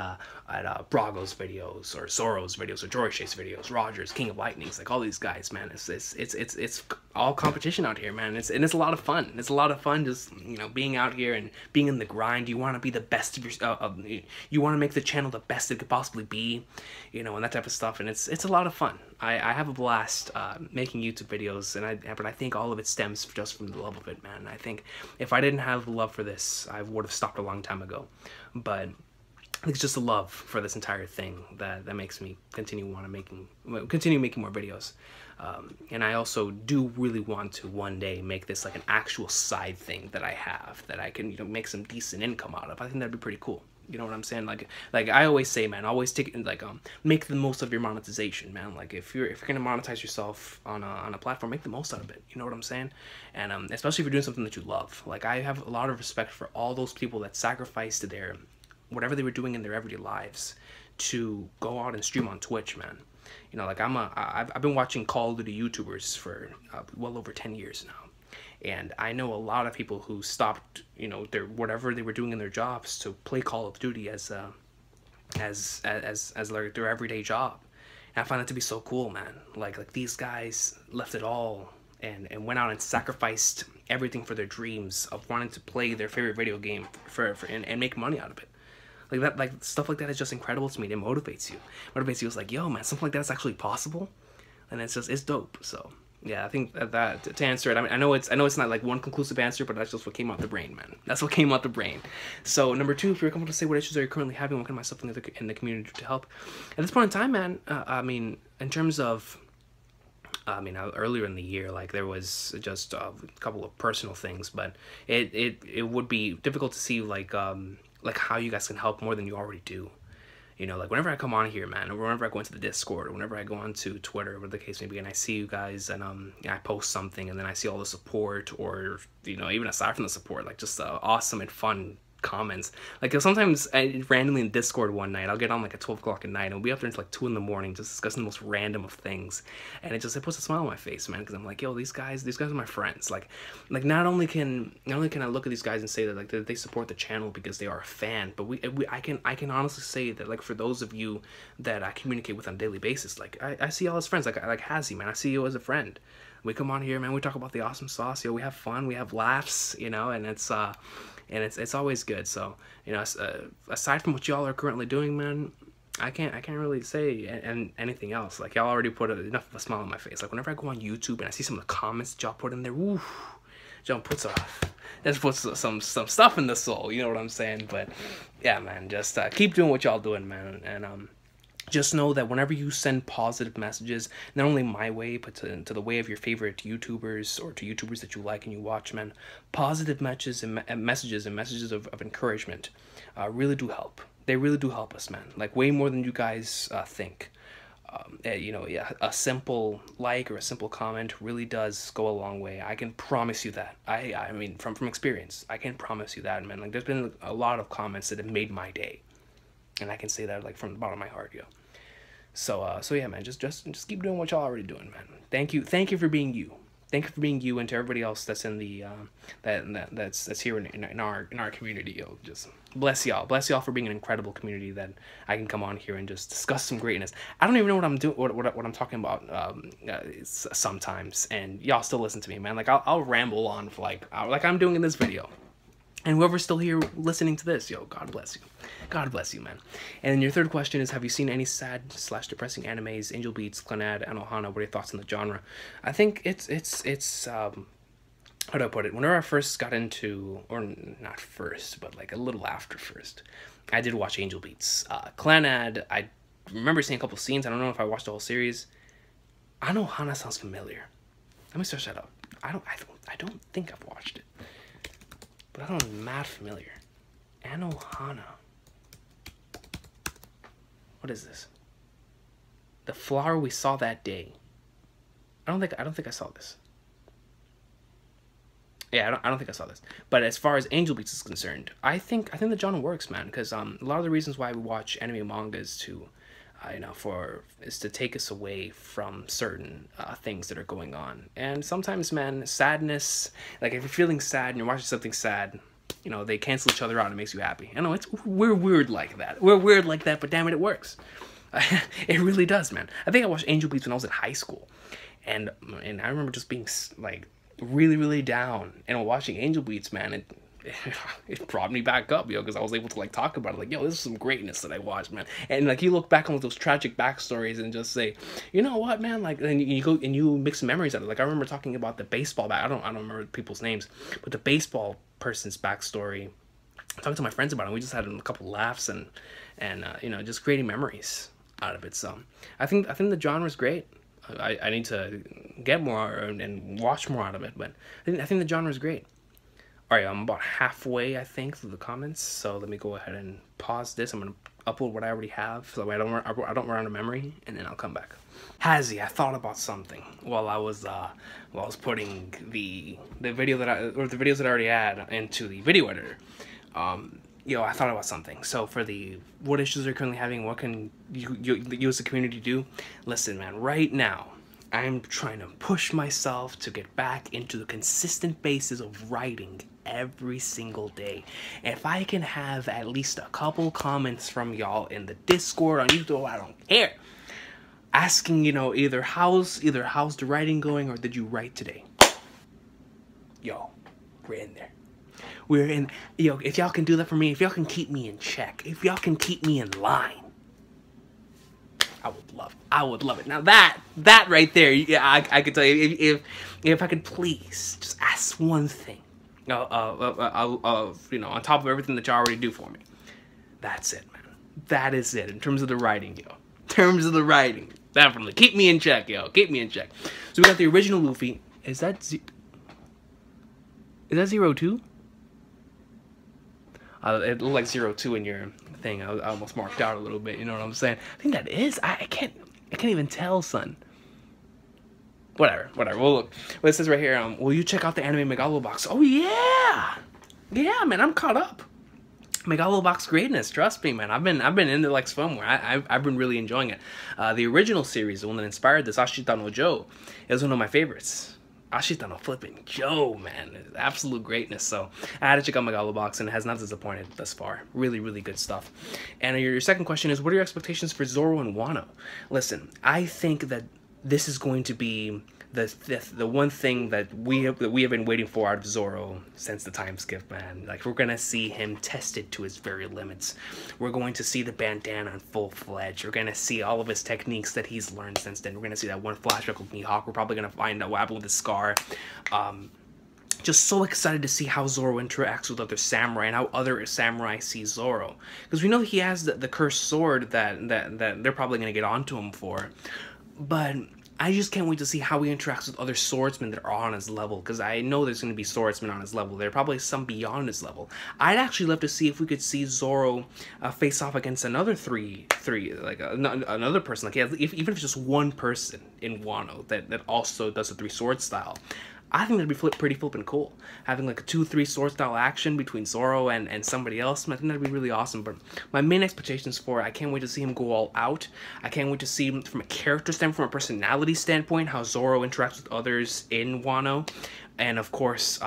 Brago's videos or Zoro's videos or Jorishe's videos, Rogers, King of Lightnings, like all these guys, man. It's all competition out here, man. It's a lot of fun. It's a lot of fun just, you know, being out here and being in the grind. You want to be the best of your you want to make the channel the best it could possibly be, you know, and that type of stuff. And it's a lot of fun. I have a blast making YouTube videos, but I think all of it stems just from the love of it, man. I think if I didn't have the love for this, I would have stopped a long time ago. But it's just a love for this entire thing that makes me continue making more videos. And I also do really want to one day make this like an actual side thing that I have that I can, you know, make some decent income out of. I think that'd be pretty cool. You know what I'm saying? Like I always say, man, always make the most of your monetization, man. Like if you're gonna monetize yourself on a platform, make the most out of it. You know what I'm saying? And especially if you're doing something that you love. Like I have a lot of respect for all those people that sacrificed their whatever they were doing in their everyday lives to go out and stream on Twitch, man. You know, like I've been watching Call of Duty YouTubers for well over 10 years now. And I know a lot of people who stopped, you know, whatever they were doing in their jobs to play Call of Duty as like their everyday job. And I find that to be so cool, man. Like these guys left it all and went out and sacrificed everything for their dreams of wanting to play their favorite video game and make money out of it. Like that, like stuff like that is just incredible to me. It motivates you. It's like, yo, man, something like that's actually possible, and it's dope. So. Yeah, I think that to answer it, I mean, I know it's not like one conclusive answer, but that's just what came out the brain, man. That's what came out the brain. So number 2, if you're comfortable to say what issues are you currently having, what can myself in the community to help? At this point in time, man, I mean, in terms of, earlier in the year, like there was just a couple of personal things, but it would be difficult to see like how you guys can help more than you already do. You know, like whenever I come on here, man, or whenever I go into the Discord, or whenever I go onto Twitter, whatever the case may be, and I see you guys, and I post something, and then I see all the support, or, you know, even aside from the support, like just awesome and fun comments. Like sometimes randomly in Discord one night, I'll get on like at 12 o'clock at night and we'll be up there until like 2 in the morning just discussing the most random of things, and it puts a smile on my face, man, because I'm like, yo, these guys are my friends. Like not only can I look at these guys and say that like they support the channel because they are a fan, but I can honestly say that like for those of you that I communicate with on a daily basis, like I see y'all as friends. Like Hazy, man, I see you as a friend. We come on here, man, we talk about the awesome sauce, yo, we have fun, we have laughs, you know, and it's always good. So, you know, aside from what y'all are currently doing, man, I can't really say anything else. Like y'all already put enough of a smile on my face. Like whenever I go on YouTube and I see some of the comments that y'all put in there, woo, y'all puts some stuff in the soul. You know what I'm saying? But yeah, man, just keep doing what y'all doing, man, and just know that whenever you send positive messages, not only my way, but to the way of your favorite YouTubers or to YouTubers that you like and you watch, man, positive messages and messages of encouragement really do help. They really do help us, man. Like way more than you guys think. You know, yeah, a simple like or a simple comment really does go a long way. I can promise you that. I mean, from experience, I can promise you that, man. Like there's been a lot of comments that have made my day. and I can say that like from the bottom of my heart, yo. So yeah, man, just keep doing what y'all already doing, man. Thank you for being you. Thank you for being you, and to everybody else that's in the that's here in our community, yo. Just bless y'all for being an incredible community that I can come on here and just discuss some greatness. I don't even know what I'm doing, what I'm talking about sometimes, and y'all still listen to me, man. Like I'll ramble on for like I'm doing in this video. And whoever's still here listening to this, yo, God bless you. God bless you, man. And then your third question is, have you seen any sad/depressing animes, Angel Beats, Clannad, Anohana? What are your thoughts on the genre? I think it's how do I put it? Whenever I first got into, or not first, but like a little after first, I did watch Angel Beats. Clannad, I remember seeing a couple scenes. I don't know if I watched the whole series. Anohana sounds familiar. Let me search that up. I don't think I've watched it. But that sounds mad familiar. Anohana. What is this? The flower we saw that day. I don't think I saw this. Yeah, I don't think I saw this. But as far as Angel Beats is concerned, I think the genre works, man. Because a lot of the reasons why we watch anime and manga is to, is to take us away from certain things that are going on. And sometimes, man, sadness. Like if you're feeling sad and you're watching something sad, you know, they cancel each other out and it makes you happy. I know we're weird like that. We're weird like that, but damn it, it works. It really does, man. I think I watched Angel Beats when I was in high school, and I remember just being like really, really down, and watching Angel Beats, man, it brought me back up, yo, because I was able to like talk about it, like, yo, this is some greatness that I watched, man. And like you look back on those tragic backstories and just say, you know what, man, like, and you go and you mix memories out of it. Like I remember talking about the baseball I don't remember people's names, but the baseball person's backstory, talking to my friends about it, and we just had a couple laughs and you know, just creating memories out of it. So I think the genre is great. I need to get more and watch more out of it, but I think the genre is great. All right, I'm about halfway, I think, through the comments, so let me go ahead and pause this. I'm gonna upload what I already have, so that way I don't run out of memory, and then I'll come back. Hazy, I thought about something while I was putting the videos that I already had into the video editor. Yo, I thought about something. So for what issues they're currently having, what can you as a community do? Listen, man, right now, I'm trying to push myself to get back into the consistent basis of writing every single day. If I can have at least a couple comments from y'all in the Discord, on YouTube, I don't care, asking, you know, either how's the writing going, or did you write today? Yo, we're in there. We're in, yo, if y'all can do that for me, if y'all can keep me in check, if y'all can keep me in line, I would love it. Now that right there, yeah, I could tell you, if I could please just ask one thing, you know, on top of everything that y'all already do for me. That's it, man. That is it in terms of the writing, yo. In terms of the writing, definitely keep me in check, yo. Keep me in check. So we got the original Luffy. Is that 02? It looked like 02 in your thing. I almost marked out a little bit. You know what I'm saying? I think that is. I can't even tell, son. Whatever. Well, look. Well, it says right here. Will you check out the anime Megalobox? Oh yeah, man. I'm caught up. Megalobox greatness. Trust me, man. I've been into like swimwear. I've been really enjoying it. The original series, the one that inspired this, Ashita no Joe, is one of my favorites. Ashita no flipping Joe, man. Absolute greatness. So I had to check out Megalobox, and it has not disappointed thus far. Really, really good stuff. And your second question is, what are your expectations for Zoro and Wano? Listen, I think that this is going to be the one thing that we have been waiting for out of Zoro since the time skip, man. Like, we're gonna see him tested to his very limits. We're going to see the bandana in full-fledged. We're gonna see all of his techniques that he's learned since then. We're gonna see that one flashback with Mihawk. We're probably gonna find out what happened with the Scar. Just so excited to see how Zoro interacts with other samurai and how other samurai see Zoro, because we know he has the cursed sword that they're probably gonna get onto him for, but I just can't wait to see how he interacts with other swordsmen that are on his level, because I know there's going to be swordsmen on his level. There are probably some beyond his level. I'd actually love to see if we could see Zoro face off against another another person. Like, even if it's just one person in Wano that also does a 3-sword style. I think that'd be pretty flippin' cool. Having like a 2-3 sword style action between Zoro and somebody else. I think that'd be really awesome. But my main expectations for it, I can't wait to see him go all out. I can't wait to see him from a character standpoint, from a personality standpoint, how Zoro interacts with others in Wano. And of course,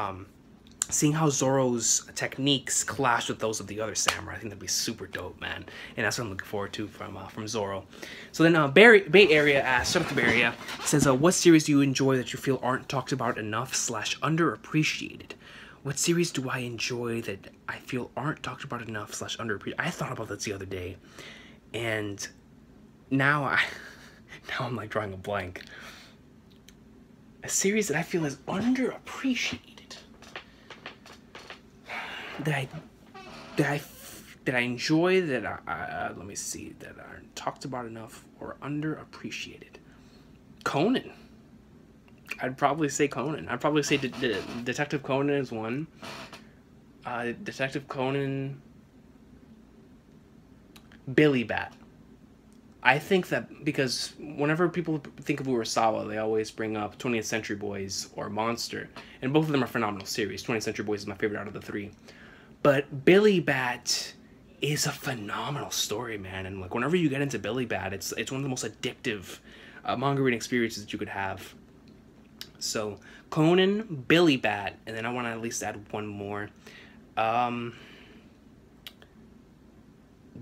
seeing how Zoro's techniques clash with those of the other samurai. I think that'd be super dope, man. And that's what I'm looking forward to from Zoro. So then Bay Area asks, shout out to Bay Area, says, what series do you enjoy that you feel aren't talked about enough / underappreciated? What series do I enjoy that I feel aren't talked about enough / underappreciated? I thought about this the other day. And now I'm like drawing a blank. A series that I feel is underappreciated. That I enjoy, that let me see, that aren't talked about enough or underappreciated. Conan. I'd probably say Conan. I'd probably say Detective Conan is one. Detective Conan. Billy Bat. I think that because whenever people think of Urasawa, they always bring up 20th Century Boys or Monster, and both of them are phenomenal series. 20th Century Boys is my favorite out of the three. But Billy Bat is a phenomenal story, man. And like whenever you get into Billy Bat, it's one of the most addictive manga reading experiences that you could have. So Conan, Billy Bat, and then I want to at least add one more. One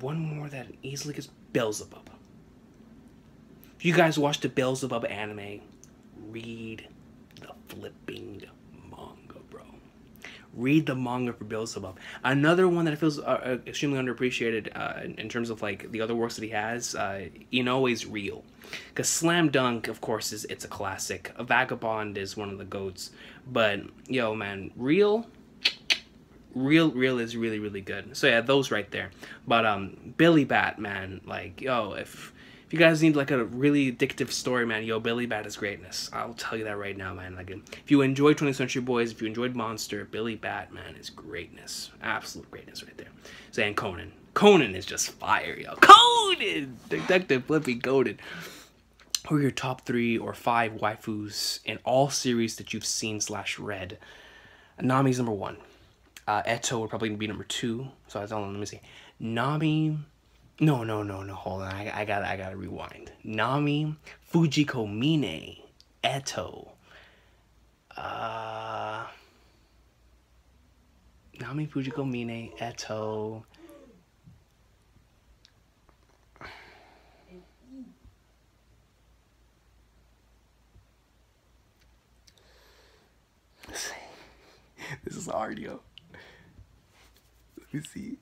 more that easily gets Beelzebub. If you guys watch the Beelzebub anime, read the flipping manga, bro. Read the manga for Beelzebub. Another one that I feel is extremely underappreciated in terms of like the other works that he has, Inoue's Real. Because Slam Dunk, of course, it's a classic. A Vagabond is one of the GOATs. But, yo, man, Real is really, really good. So yeah, those right there. But Billy Bat, man, like, yo, if you guys need like a really addictive story, man, yo, Billy Bat is greatness. I'll tell you that right now, man. Like, if you enjoyed 20th Century Boys, if you enjoyed Monster, Billy Bat, man, is greatness. Absolute greatness right there. So, and Conan. Conan is just fire, yo. Conan! Detective flipping Conan. Who are your top 3 or 5 waifus in all series that you've seen / read? Nami's number 1. Eto would probably be number 2. So let me see. Nami. No. Hold on. I gotta rewind. Nami, Fujiko Mine, Eto. Nami, Fujiko Mine, Eto. This is hard, yo. Let me see.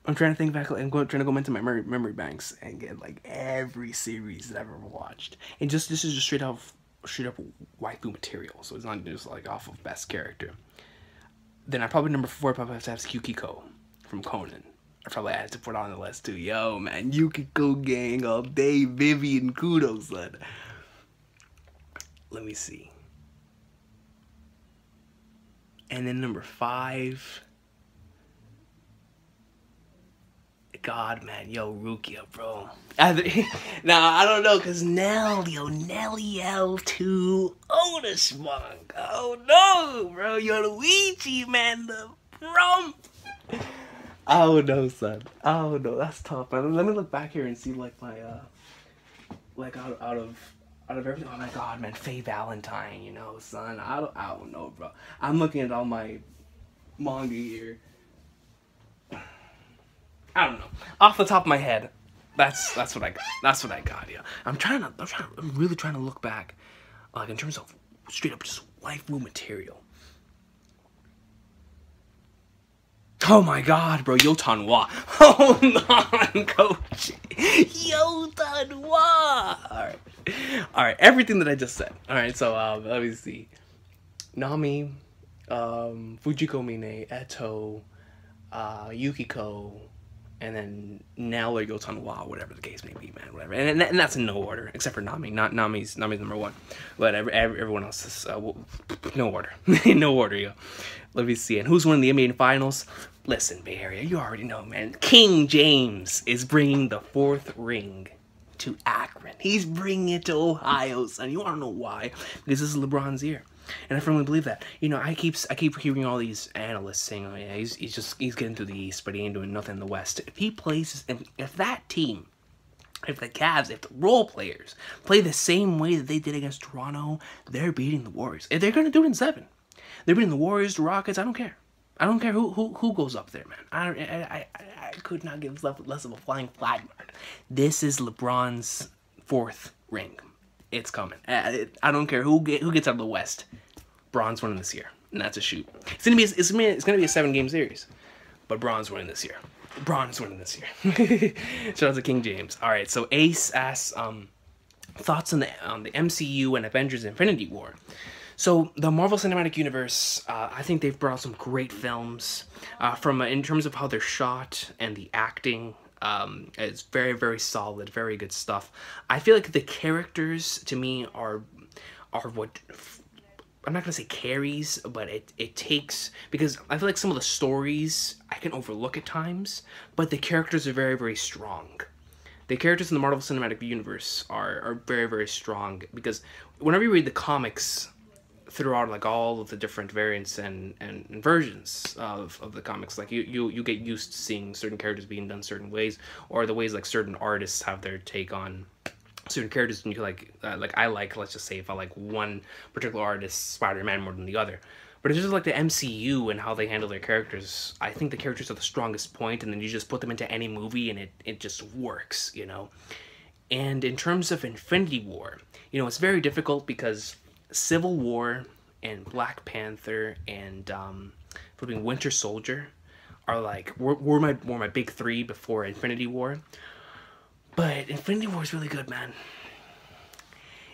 I'm trying to think back. I'm trying to go into my memory banks and get like every series that I've ever watched. And this is just straight up waifu material. So it's not just like off of best character. Then I probably number 4 probably have to have Yukiko from Conan. I probably had to put on the list too. Yo, man, Yukiko gang all day. Vivian Kudo, son. Let me see. And then number 5. God, man, yo, Rukia, bro. Nah, I don't know, cause Nell L2 Onishmong. Oh no, bro, yo, Luigi, man, the rump. Oh no, son. Oh no, that's tough, man. Let me look back here and see like my like out of everything. Oh my God, man, Faye Valentine, you know, son. I don't know, bro. I'm looking at all my manga here. I don't know. Off the top of my head, that's what I got. That's what I got, yeah. I'm really trying to look back, like in terms of straight up just waifu material. Oh my God, bro, Yotanwa. Hold on, coach. Yotanwa. All right, everything that I just said. All right, so let me see. Nami, Fujiko Mine, Eto, Yukiko, and then Nell or Yotanwa, whatever the case may be, man, whatever. And that's in no order, except for Nami. Nami's number 1, but everyone else is no order, no order, yo. Let me see. And who's winning the NBA Finals? Listen, Bay Area, you already know, man. King James is bringing the 4th ring to Akron. He's bringing it to Ohio, son. You want to know why? Because this is LeBron's year. And I firmly believe that. You know, I keep hearing all these analysts saying, "Oh yeah, he's getting through the East, but he ain't doing nothing in the West." If he plays, if that team, if the Cavs, if the role players play the same way that they did against Toronto, they're beating the Warriors. If they're gonna do it in 7, they're beating the Warriors, the Rockets. I don't care. I don't care who goes up there, man. I could not give less of a flying flag. This is LeBron's 4th ring. It's coming. I don't care who gets out of the West. Bron's winning this year, and that's a shoot. It's gonna be a 7-game series, but Bron's winning this year. Bron's winning this year. Shout out to King James. All right, so Ace asks thoughts on the MCU and Avengers: Infinity War. So the Marvel Cinematic Universe, I think they've brought some great films in terms of how they're shot and the acting. It's very, very solid, very good stuff. I feel like the characters to me are what, I'm not gonna say carries, but it takes, because I feel like some of the stories I can overlook at times, but the characters are very, very strong. The characters in the Marvel Cinematic Universe are very, very strong, because whenever you read the comics throughout, like, all of the different variants and versions of the comics, like you get used to seeing certain characters being done certain ways, or the ways like certain artists have their take on certain characters, and you let's just say if I like one particular artist, Spider-Man, more than the other. But it's just like the MCU and how they handle their characters. I think the characters are the strongest point, and then you just put them into any movie and it just works, you know. And in terms of Infinity War, you know, it's very difficult because Civil War and Black Panther and flipping Winter Soldier are like were my big 3 before Infinity War. But Infinity War is really good, man.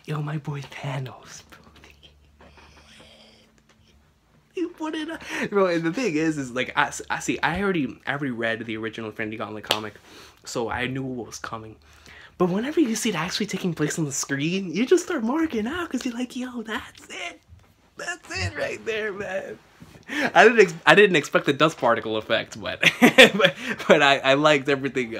Yo, my boy Thanos, bro. He put it up, bro. And the thing is like I already read the original Infinity Gauntlet comic, so I knew what was coming. But whenever you see it actually taking place on the screen, you just start marking out because you're like, yo, that's it. That's it right there, man. I didn't expect the dust particle effect, but but I liked everything.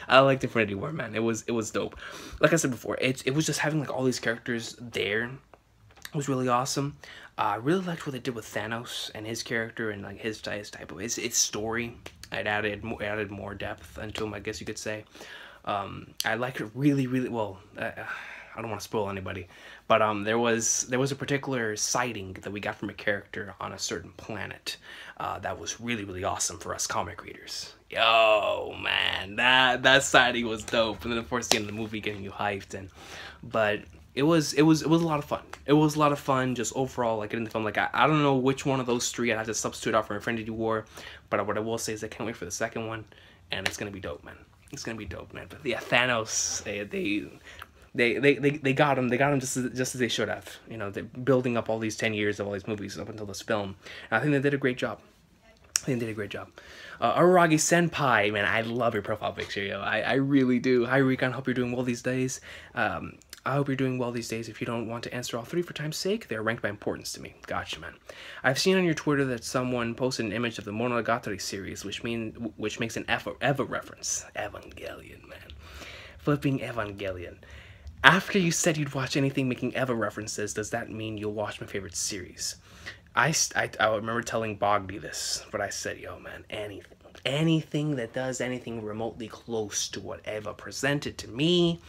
I liked Infinity War, man. It was dope. Like I said before, it was just having like all these characters there. It was really awesome. I really liked what they did with Thanos and his character and like his type of his story. It added more depth into him, I guess you could say. I liked it really, really well. I don't want to spoil anybody, but there was a particular sighting that we got from a character on a certain planet that was really, really awesome for us comic readers. Yo, man, that sighting was dope. And then of course the end of the movie getting you hyped, but it was a lot of fun. It was a lot of fun just overall, like getting the film. Like I don't know which one of those 3 I'd have to substitute out for Infinity War, but what I will say is I can't wait for the second one, and it's gonna be dope, man. It's gonna be dope, man. But yeah, Thanos, they got him. They got him just as they should have. You know, they're building up all these 10 years of all these movies up until this film. And I think they did a great job. Araragi Senpai, man, I love your profile picture, yo. I really do. Hi, Recon. Hope you're doing well these days. I hope you're doing well these days. If you don't want to answer all 3 for time's sake, they're ranked by importance to me. Gotcha, man. I've seen on your Twitter that someone posted an image of the Monogatari series, which makes an Eva reference. Evangelion, man. Flipping Evangelion. After you said you'd watch anything making Eva references, does that mean you'll watch my favorite series? I remember telling Bogby this, but I said, yo, man, anything that does anything remotely close to what Eva presented to me,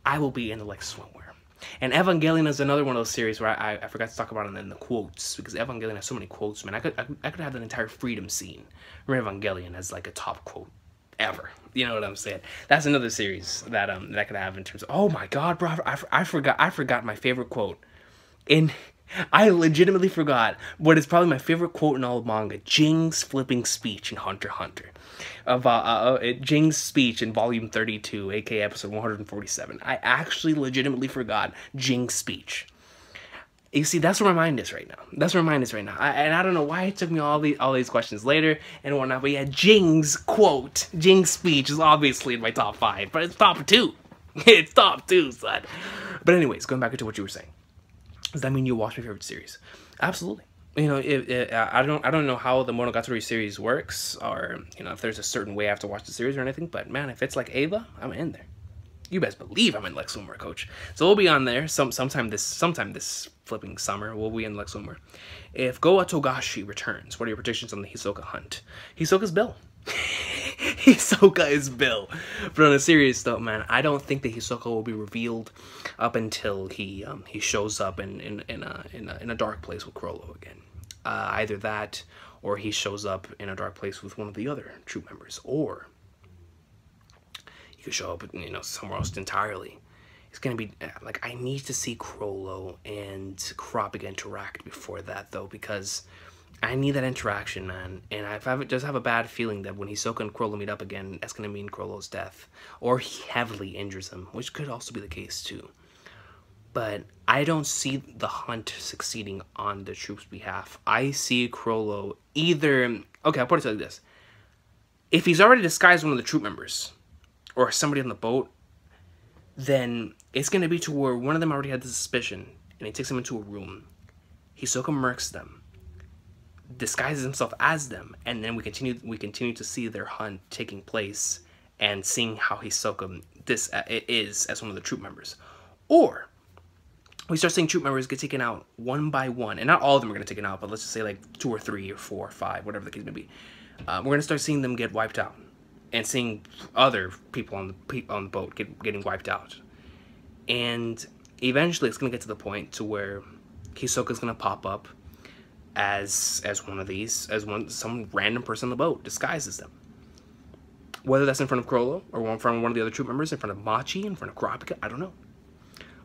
I will be into like swimwear. And Evangelion is another one of those series where I forgot to talk about it in the quotes, because Evangelion has so many quotes, man. I could have an entire freedom scene where Evangelion has like a top quote ever. You know what I'm saying? That's another series that I could have in terms of, oh my god, bro, I forgot my favorite quote. I legitimately forgot what is probably my favorite quote in all of manga. Jing's flipping speech in Hunter x Hunter. Jing's speech in volume 32, aka episode 147. I actually legitimately forgot Jing's speech. You see, that's where my mind is right now. And I don't know why it took me all these questions later and whatnot, but yeah, Jing's quote, Jing's speech is obviously in my top 5, but it's top 2. It's top 2, son. But anyways, going back to what you were saying. Does that mean you'll watch my favorite series? Absolutely. You know, I don't know how the Monogatari series works, or you know, if there's a certain way I have to watch the series or anything. But man, if it's like Eva, I'm in there. You best believe I'm in Lex Luthor, coach. So we'll be on there sometime this flipping summer. We'll be in Lex Luthor. If Goa Togashi returns, what are your predictions on the Hisoka hunt? Hisoka's Bill. Hisoka is Bill. But on a serious note, man, I don't think that Hisoka will be revealed up until he shows up in a dark place with Chrollo again. Either that, or he shows up in a dark place with one of the other troop members, or he could show up, you know, somewhere else entirely. It's gonna be like, I need to see Chrollo and Kurapika interact before that, though, because I need that interaction, man. And I just have a bad feeling that when Hisoka and Chrollo meet up again, that's gonna mean Chrollo's death, or he heavily injures him, which could also be the case too. But I don't see the hunt succeeding on the troops' behalf. I see Chrollo either... Okay, I'll put it like this. If he's already disguised one of the troop members, or somebody on the boat, then it's going to be to where one of them already had the suspicion, and he takes them into a room. Hisoka murks them, disguises himself as them, and then we continue to see their hunt taking place, and seeing how Hisoka is as one of the troop members. Or we start seeing troop members get taken out one by one, and not all of them are going to get taken out, but let's just say like 2 or 3 or 4 or 5, whatever the case may be. We're going to start seeing them get wiped out, and seeing other people on the boat getting wiped out. And eventually it's going to get to the point to where Hisoka's going to pop up as one of these, some random person on the boat, disguises them. Whether that's in front of Chrollo, or in front of one of the other troop members, in front of Machi, in front of Kurapika, I don't know.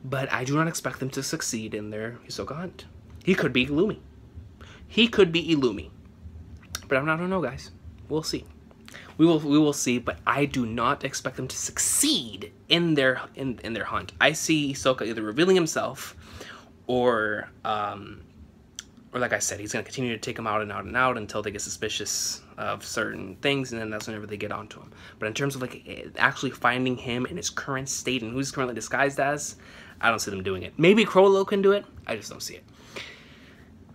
But I do not expect them to succeed in their Hisoka hunt. He could be Illumi. He could be Illumi. But I don't know, guys. We'll see. We will see, but I do not expect them to succeed in their hunt. I see Hisoka either revealing himself, or like I said, he's going to continue to take them out and out and out until they get suspicious of certain things, and then that's whenever they get onto him. But in terms of like actually finding him in his current state and who he's currently disguised as, I don't see them doing it. Maybe Chrollo can do it. I just don't see it.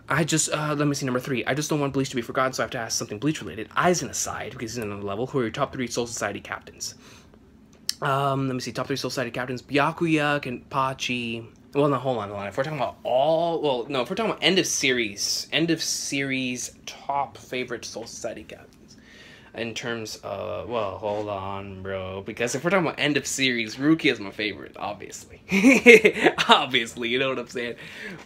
I just, let me see, number 3. I just don't want Bleach to be forgotten, so I have to ask something Bleach-related. Aizen aside, because he's in another level, who are your top 3 Soul Society captains? Let me see, top 3 Soul Society captains. Byakuya, Kenpachi... Well, no, hold on. If we're talking about if we're talking about end of series top favorite Soul Society captains. In terms of, well, hold on, bro. Because if we're talking about end of series, Rukia is my favorite, obviously. Obviously, you know what I'm saying?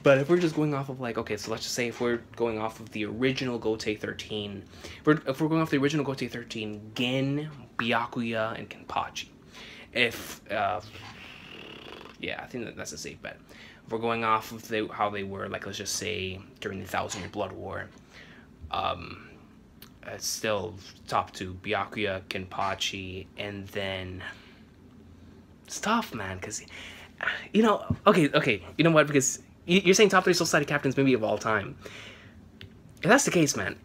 But if we're just going off of, like, okay, so let's just say if we're going off of the original Gotei 13, if we're going off the original Gotei 13, Gin, Byakuya, and Kenpachi. Yeah, I think that's a safe bet. If we're going off of how they were, like, let's just say during the 1,000-Year Blood War, it's still top 2, Byakuya, Kenpachi, and then it's tough, man, because, you know, okay, you know what, because you're saying top 3 Soul Society captains maybe of all time. If that's the case, man,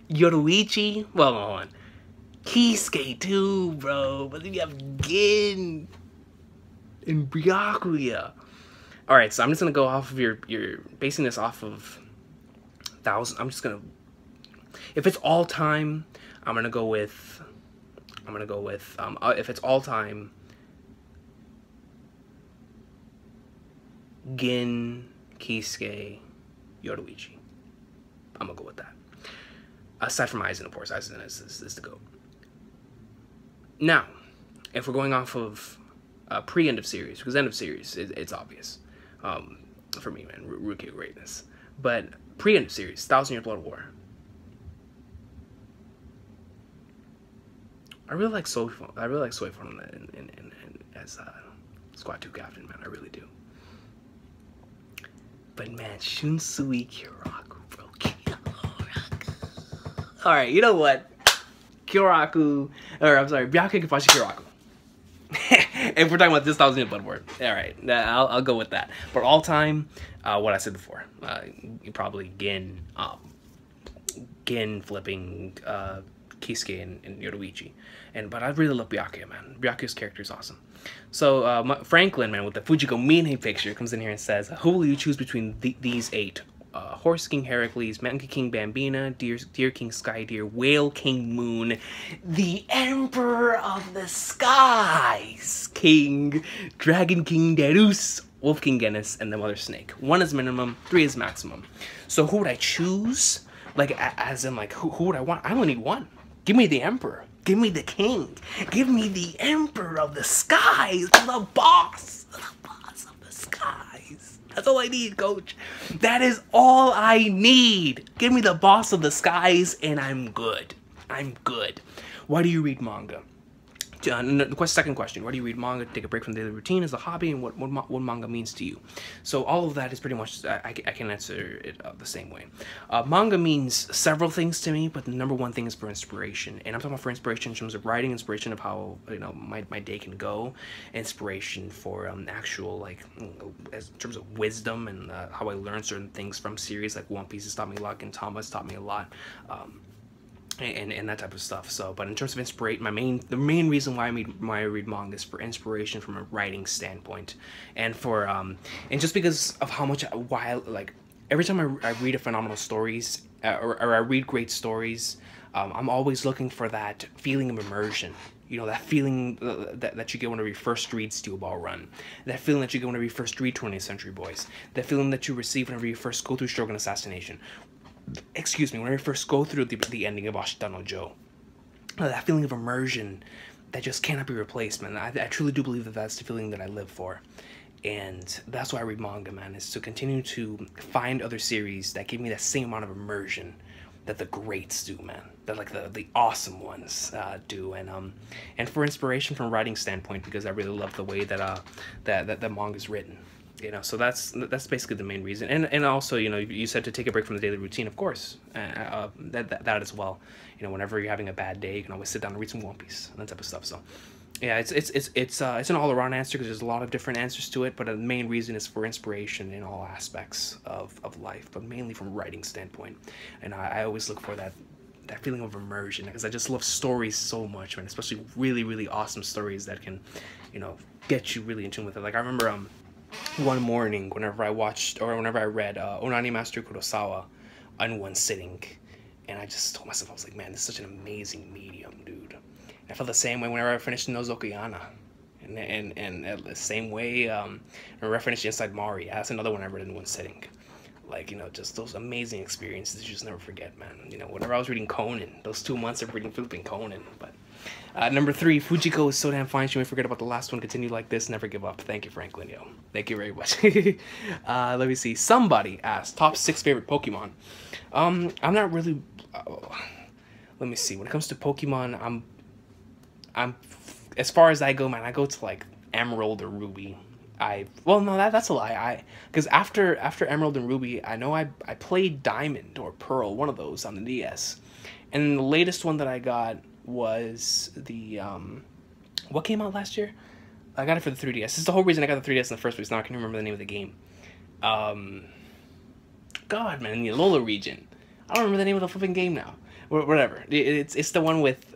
Yoruichi, well, hold on, Kisuke too, bro, but then you have Gin and Byakuya. Alright, so I'm just gonna go off of you're basing this off of 1,000. I'm just gonna, if it's all time, I'm gonna go with if it's all time, Gin, Kisuke, Yoruichi. I'm gonna go with that. Aside from Aizen, of course, Aizen is the GOAT. Now, if we're going off of pre-end of series, because end of series, it's obvious. For me, man, Rukia greatness. But pre-end of series, 1,000-Year Blood War. I really like Soifun. As Squad 2 captain, man. I really do. But man, Shunsui Kyoraku, bro. Kyoraku. All right, you know what? Byakuya, Kenpachi, Kyoraku. If we're talking about this 1,000-Year Blood War, all right, I'll go with that. But all time, what I said before, probably Gin flipping Kisuke and Yoruichi. But I really love Byakuya, man. Byakuya's character is awesome. So Franklin, man, with the Fujiko Mine picture, comes in here and says, "Who will you choose between these 8? Horse King Heracles, Monkey King Bambina, Deer King Skydeer, Whale King Moon, the Emperor of the Skies King, Dragon King Darus, Wolf King Genis, and the Mother Snake. 1 is minimum, 3 is maximum. So who would I choose? Like, as in, like, who would I want? I only need 1. Give me the Emperor. Give me the King. Give me the Emperor of the Skies. The boss. The boss of the skies. That's all I need, coach. That is all I need. Give me the boss of the skies and I'm good. I'm good. Why do you read manga? Second question, why do you read manga to take a break from the daily routine as a hobby, and what manga means to you? So all of that is pretty much, I can answer it the same way. Manga means several things to me, but the number one thing is for inspiration. And I'm talking about for inspiration in terms of writing, inspiration of how, you know, my day can go, inspiration for actual, like, in terms of wisdom and how I learn certain things from series, like One Piece has taught me a lot, Gintama has taught me a lot. And that type of stuff. So, but in terms of inspiration, the main reason why I read manga is for inspiration from a writing standpoint, and for and just because of how much like every time I read a phenomenal stories or I read great stories, I'm always looking for that feeling of immersion. You know, that feeling that you get whenever you first read Steel Ball Run. That feeling that you get whenever you first read 20th Century Boys. That feeling that you receive whenever you first go through Shogun Assassination. Excuse me, when I first go through the ending of Ashita no Joe. That feeling of immersion that just cannot be replaced, man. I truly do believe that that's the feeling that I live for. And that's why I read manga, man, is to continue to find other series that give me that same amount of immersion that the greats do, man. That, like, the awesome ones do. And for inspiration from a writing standpoint, because I really love the way that that manga is written. You know, so that's basically the main reason, and also, you know, you said to take a break from the daily routine, of course, that as well. You know, whenever you're having a bad day, you can always sit down and read some One Piece and that type of stuff. So, yeah, it's an all around answer because there's a lot of different answers to it, but the main reason is for inspiration in all aspects of life, but mainly from a writing standpoint. And I always look for that feeling of immersion because I just love stories so much, man, especially really, really awesome stories that can, you know, get you really in tune with it. Like, I remember one morning, whenever I read Onani Master Kurosawa in one sitting, and I just told myself, I was like, man, this is such an amazing medium, dude. And I felt the same way whenever I finished Nozoku Yana, and the same way whenever I finished Inside Mari. That's another one I read in one sitting. Like, you know, just those amazing experiences you just never forget, man. You know, whenever I was reading Conan, those 2 months of reading flipping Conan, but. Number 3, Fujiko is so damn fine. She may forget about the last one. Continue like this. Never give up. Thank you, Franklin. Yo, thank you very much. Let me see. Somebody asked top 6 favorite Pokemon. I'm not really. Let me see. When it comes to Pokemon, I'm as far as I go, man. I go to like Emerald or Ruby. Well, no, that's a lie. Because after Emerald and Ruby, I know I played Diamond or Pearl, one of those on the DS, and the latest one that I got was the what came out last year? I got it for the 3DS. This is the whole reason I got the 3DS in the first place. Now I can remember the name of the game. God, man, in the Alola region. I don't remember the name of the flipping game now. Whatever. It's the one with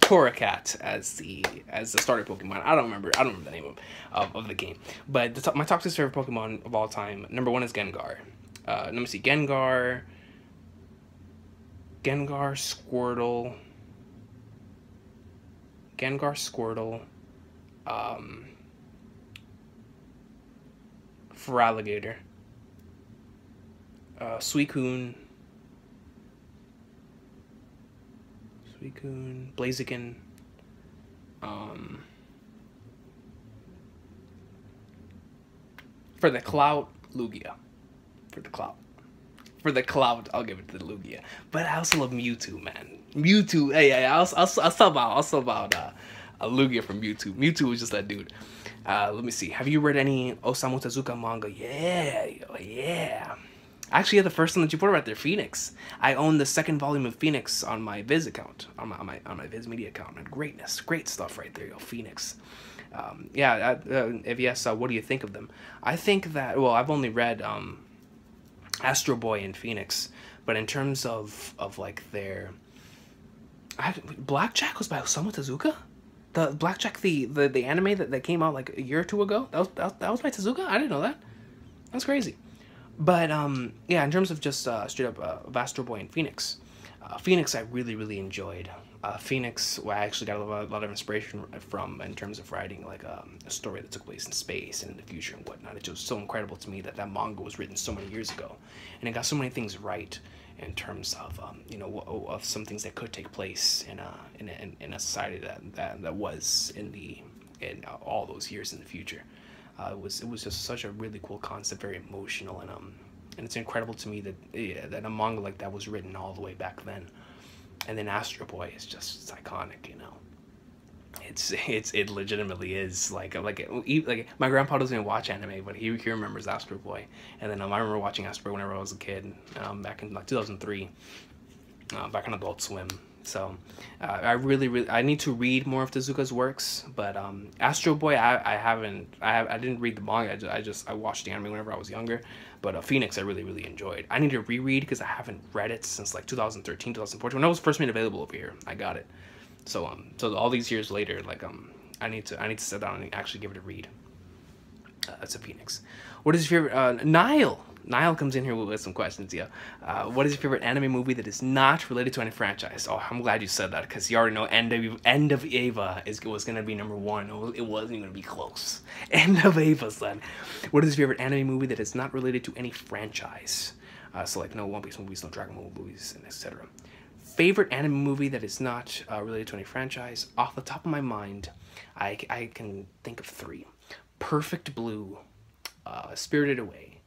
Torracat as the starter Pokemon. I don't remember the name of the game. But my top 6 favorite Pokemon of all time. Number 1 is Gengar. Let me see. Gengar, Squirtle, Feraligatr, Suicune, Blaziken, for the clout, Lugia. For the clout, I'll give it to the Lugia. But I also love Mewtwo, man. Mewtwo, hey, I'll talk about a Lugia from Mewtwo. Mewtwo was just that dude. Let me see. Have you read any Osamu Tezuka manga? Yeah. Actually, the first one that you put right there, Phoenix. I own the 2nd volume of Phoenix on my Viz account, on my Viz Media account. And great stuff right there, yo, Phoenix. If yes, what do you think of them? I think that, well, I've only read Astro Boy and Phoenix, but in terms of like their Blackjack was by Osamu Tezuka. The Blackjack, the anime that came out like a year or 2 ago. That was by Tezuka. I didn't know that. That's crazy. But yeah, in terms of just straight up Astro Boy and Phoenix, Phoenix I really enjoyed. Phoenix, well, I actually got a lot of inspiration from in terms of writing like a story that took place in space and in the future and whatnot. It was so incredible to me that that manga was written so many years ago, and it got so many things right in terms of you know, of some things that could take place in a society that was in all those years in the future. It was just such a really cool concept, very emotional, and it's incredible to me that that a manga like that was written all the way back then. And then Astro Boy is just, it's iconic, you know. It legitimately is like my grandpa doesn't even watch anime, but he remembers Astro Boy. And then I remember watching Astro Boy whenever I was a kid, back in like 2003, back on Adult Swim. So I need to read more of Tezuka's works, but Astro Boy I didn't read the manga. I watched the anime whenever I was younger. But Phoenix I really enjoyed. I need to reread because I haven't read it since like 2013, 2014 when it was first made available over here. I got it. So so all these years later, like I need to sit down and actually give it a read. That's a Phoenix. What is your favorite? Niall. Niall comes in here with some questions. Yeah. What is your favorite anime movie that is not related to any franchise? Oh, I'm glad you said that because you already know End of Eva was gonna be number one. It wasn't even gonna be close. End of Eva, son. What is your favorite anime movie that is not related to any franchise? So like no One Piece movies, no Dragon Ball movies, and etc. Favorite anime movie that is not related to any franchise? Off the top of my mind, I can think of three. Perfect Blue, Spirited Away,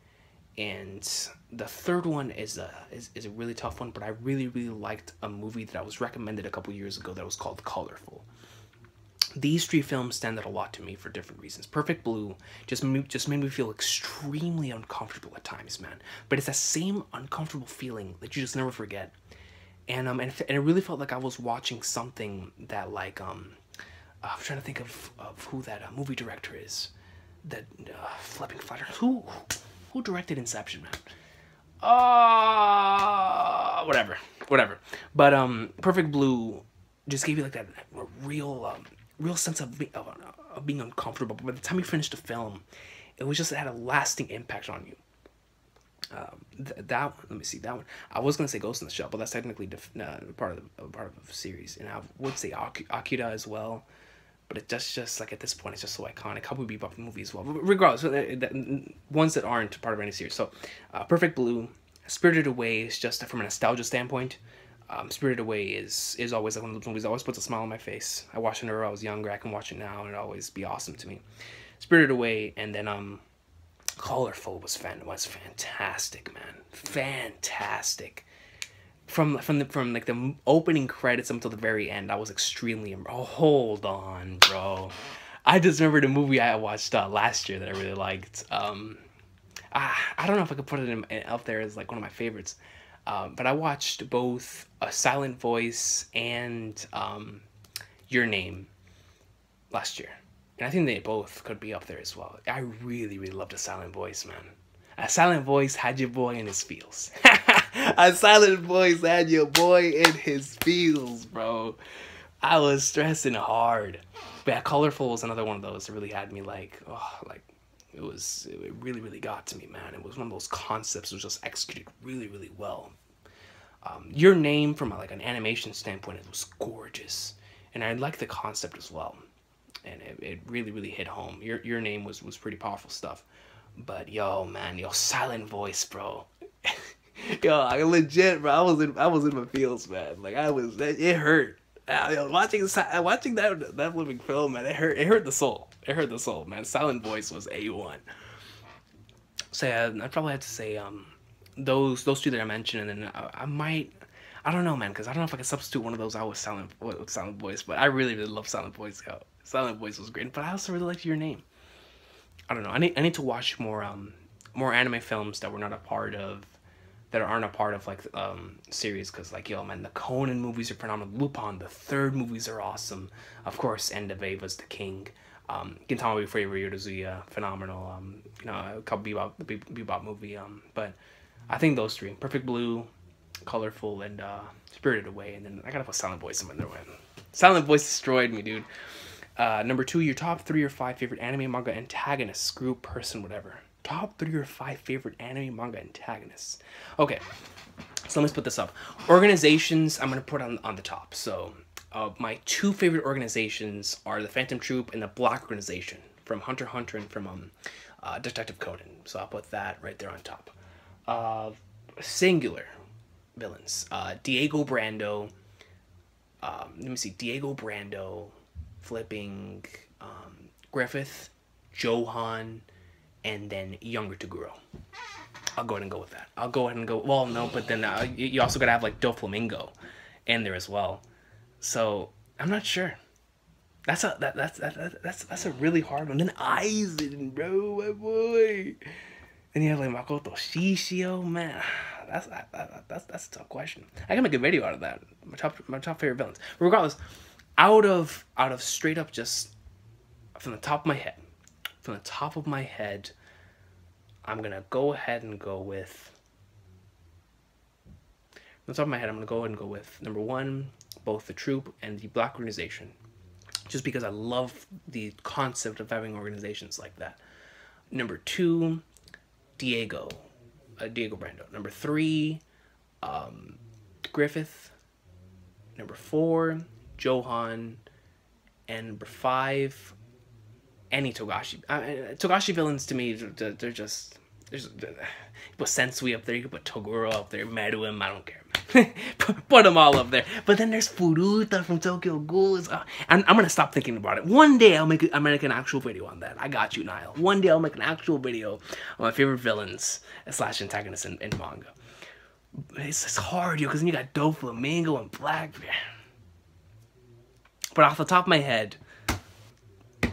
and the third one is a really tough one, but I really liked a movie that I was recommended a couple years ago that was called Colorful. These three films stand out a lot to me for different reasons. Perfect Blue just made me feel extremely uncomfortable at times, man. But it's that same uncomfortable feeling that you just never forget. And it really felt like I was watching something that like I'm trying to think of who that movie director is. That Flipping Flutter. Who directed Inception, man? Whatever. But Perfect Blue just gave you like that real sense of being uncomfortable. But by the time you finished the film, it had a lasting impact on you. Let me see that one. I was gonna say Ghost in the Shell, but that's technically part of the series, and I would say Akira as well. But it just like at this point, it's just so iconic. Cowboy Bebop movie as well. But regardless, ones that aren't part of any series. So, Perfect Blue, Spirited Away is just from a nostalgia standpoint. Spirited Away is always like one of those movies that always puts a smile on my face. I watched it whenever I was younger. I can watch it now, and it'll always be awesome to me. Spirited Away, and then Colorful was fantastic, man. Fantastic. From like the opening credits until the very end, I was extremely. Oh, hold on, bro. I just remember the movie I watched last year that I really liked. I don't know if I could put it up there as like one of my favorites. But I watched both A Silent Voice and Your Name last year. And I think they both could be up there as well. I really loved A Silent Voice, man. A Silent Voice had your boy in his feels. A Silent Voice had your boy in his feels, bro. I was stressing hard. But yeah, Colorful was another one of those that really had me like, it really got to me, man. It was one of those concepts that was just executed really well. Your Name, from like an animation standpoint, it was gorgeous. And I liked the concept as well. And it really hit home. Your Name was pretty powerful stuff. But yo, man, Silent Voice, bro. Yo, I legit, bro. I was in my feels, man. Like it hurt. Watching that living film, man, it hurt the soul. It hurt the soul, man. Silent Voice was A1. So yeah, I'd probably have to say those two that I mentioned, and then I don't know, man, because I don't know if I can substitute one of those out with Silent Voice, but I really love Silent Voice. Yo, Silent Voice was great, but I also really liked Your Name. I don't know. I need to watch more anime films that aren't a part of like series, because like, yo, man, the Conan movies are phenomenal. Lupin, the third movies are awesome. Of course, End of Eva's the king. Gintama Before Yoruzuya, phenomenal. Cowboy Bebop movie. But I think those three: Perfect Blue, Colorful, and Spirited Away. And then I gotta put Silent Voice in there. Silent Voice destroyed me, dude. Number 2, your top 3 or 5 favorite anime, manga, antagonists, group, person, whatever. Top 3 or 5 favorite anime manga antagonists. Okay, so let's put this up. Organizations, I'm going to put on the top. So my 2 favorite organizations are the Phantom Troop and the Black Organization from Hunter x Hunter and from Detective Conan. So I'll put that right there on top. Singular villains. Diego Brando. Let me see. Diego Brando, flipping Griffith, Johan, and then younger Toguro. I'll go ahead and go with that. I'll go ahead and go. Well, no, but then you also gotta have like Doflamingo in there as well. So I'm not sure. That's a really hard one. Then Aizen, bro, my boy. Then you have like Makoto Shishio, man. That's a tough question. I can make a video out of that. My top favorite villains. But regardless, out of straight up just from the top of my head. From the top of my head, I'm gonna go ahead and go with. From the top of my head, I'm gonna go ahead and go with number 1, both the Troop and the Black Organization. Just because I love the concept of having organizations like that. Number 2, Diego Brando. Number 3, Griffith. Number 4, Johan. And number 5, any Togashi. Togashi villains to me, they're just. You put Sensui up there, you can put Toguro up there, Meruem, I don't care. Put them all up there. But then there's Furuta from Tokyo Ghoul. I'm gonna stop thinking about it. One day I'll make an actual video on that. I got you, Niall. One day I'll make an actual video on my favorite villains / antagonists in manga. It's hard, yo, because then you got Doflamingo and Blackbeard. But off the top of my head,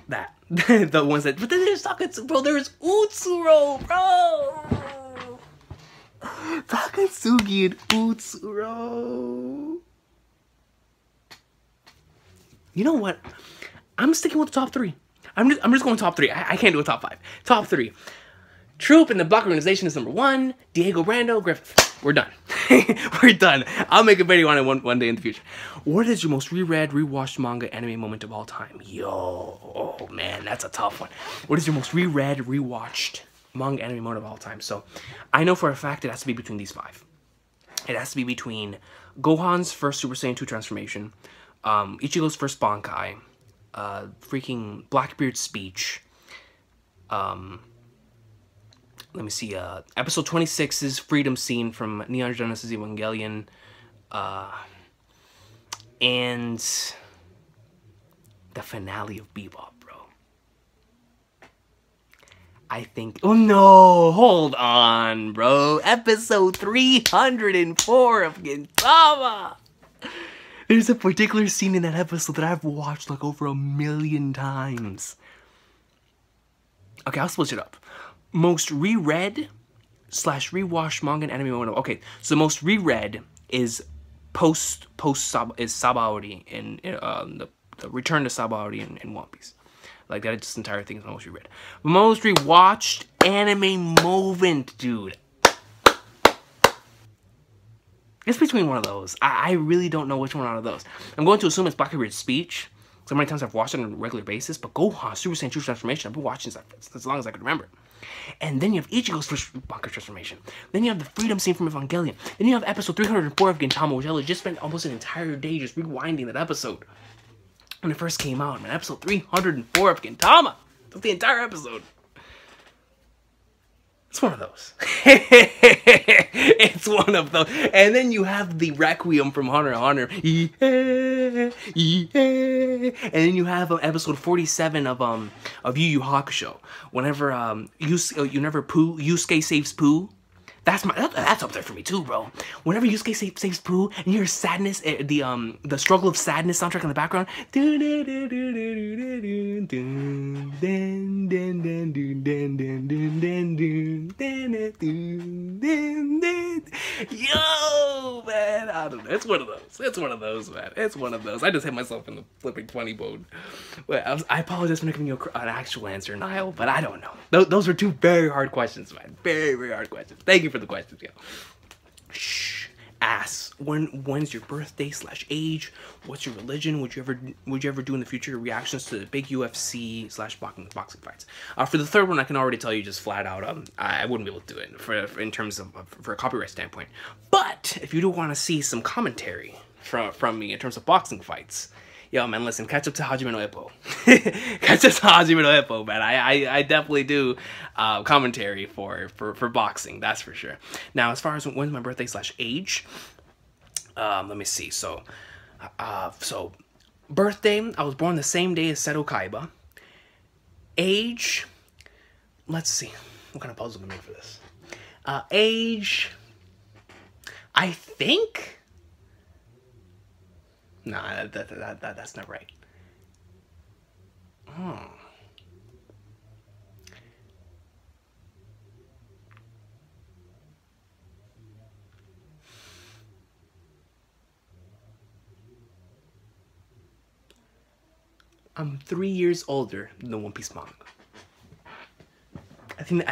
that. The ones that. But then there's Takatsuki, bro. There's Utsuro, bro. Takatsuki and Utsuro. You know what? I'm sticking with the top 3. I'm just going top 3. I can't do a top 5. Top 3. Troop and the Black Organization is number 1. Diego Brando, Griffith. We're done. We're done. I'll make a video on it one day in the future. What is your most reread, rewatched manga anime moment of all time? Yo, oh man, that's a tough one. What is your most reread, rewatched manga anime moment of all time? So, I know for a fact it has to be between these 5. It has to be between Gohan's first Super Saiyan 2 transformation, Ichigo's first Bankai, freaking Blackbeard's speech, let me see, episode 26's freedom scene from Neon Genesis Evangelion, and the finale of Bebop, bro. I think, oh no, hold on, bro. Episode 304 of Gintama. There's a particular scene in that episode that I've watched like over 1,000,000 times. Okay, I'll split it up. Most reread / rewatched manga and anime moment. Okay, so most reread is post Sabaody in the return to Sabaody in One Piece. Like that, this entire thing is most reread. Most rewatched anime moment, dude. It's between one of those. I really don't know which one out of those. I'm going to assume it's Blackbeard's speech. So many times I've watched it on a regular basis. But Gohan, Super Saiyan 2 transformation, I've been watching this as long as I can remember. And then you have Ichigo's first Bankai transformation. Then you have the freedom scene from Evangelion. Then you have episode 304 of Gintama, which I just spent almost an entire day just rewinding that episode. When it first came out, man. Episode 304 of Gintama. That's the entire episode. It's one of those. It's one of those. And then you have the Requiem from Hunter x Hunter. And then you have episode 47 of Yu Yu Hakusho. Whenever Yusuke saves Pooh. That's up there for me too, bro. Whenever Yusuke saves Pooh and you hear sadness, the struggle of sadness soundtrack in the background. Yo, man, I don't know. It's one of those. It's one of those, man. It's one of those. I just hit myself in the flipping 20 mode. Well, I apologize for not giving you an actual answer, Niall, but I don't know. Those were 2 very hard questions, man. Very, very hard questions. Thank you for the questions, yo. Shh. asks, when's your birthday / age? What's your religion? Would you ever do in the future reactions to the big UFC / boxing fights? For the third one, I can already tell you just flat out, I wouldn't be able to do it for in terms of for a copyright standpoint. But if you do want to see some commentary from me in terms of boxing fights, yo, man, listen, catch up to Hajime no Ippo. Catch up to Hajime no Ippo, man. I definitely do commentary for boxing, that's for sure. Now, as far as when's my birthday / age, let me see. So birthday, I was born the same day as Seto Kaiba. Age, let's see. What kind of puzzle can I make for this? Age, I think... Nah, that's not right. I'm 3 years older than the One Piece manga. I think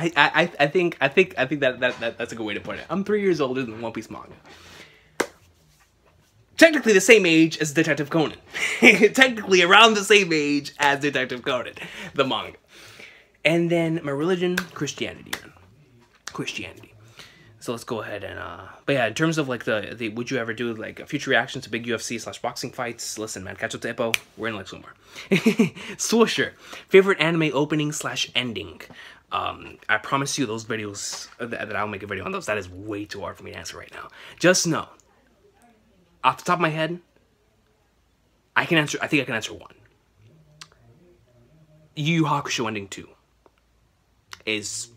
that's a good way to put it. I'm 3 years older than the One Piece manga. Technically the same age as Detective Conan. Technically around the same age as Detective Conan, the manga. And then my religion, Christianity, man. Christianity. So let's go ahead and, but yeah, in terms of like the would you ever do like a future reaction to big UFC / boxing fights, listen, man, catch up to Ippo, we're in like somewhere. Swoosher, favorite anime opening / ending. I promise you those videos, that I'll make a video on those, that is way too hard for me to answer right now. Just know, off the top of my head, I think I can answer one. Yu Yu Hakusho ending 2 is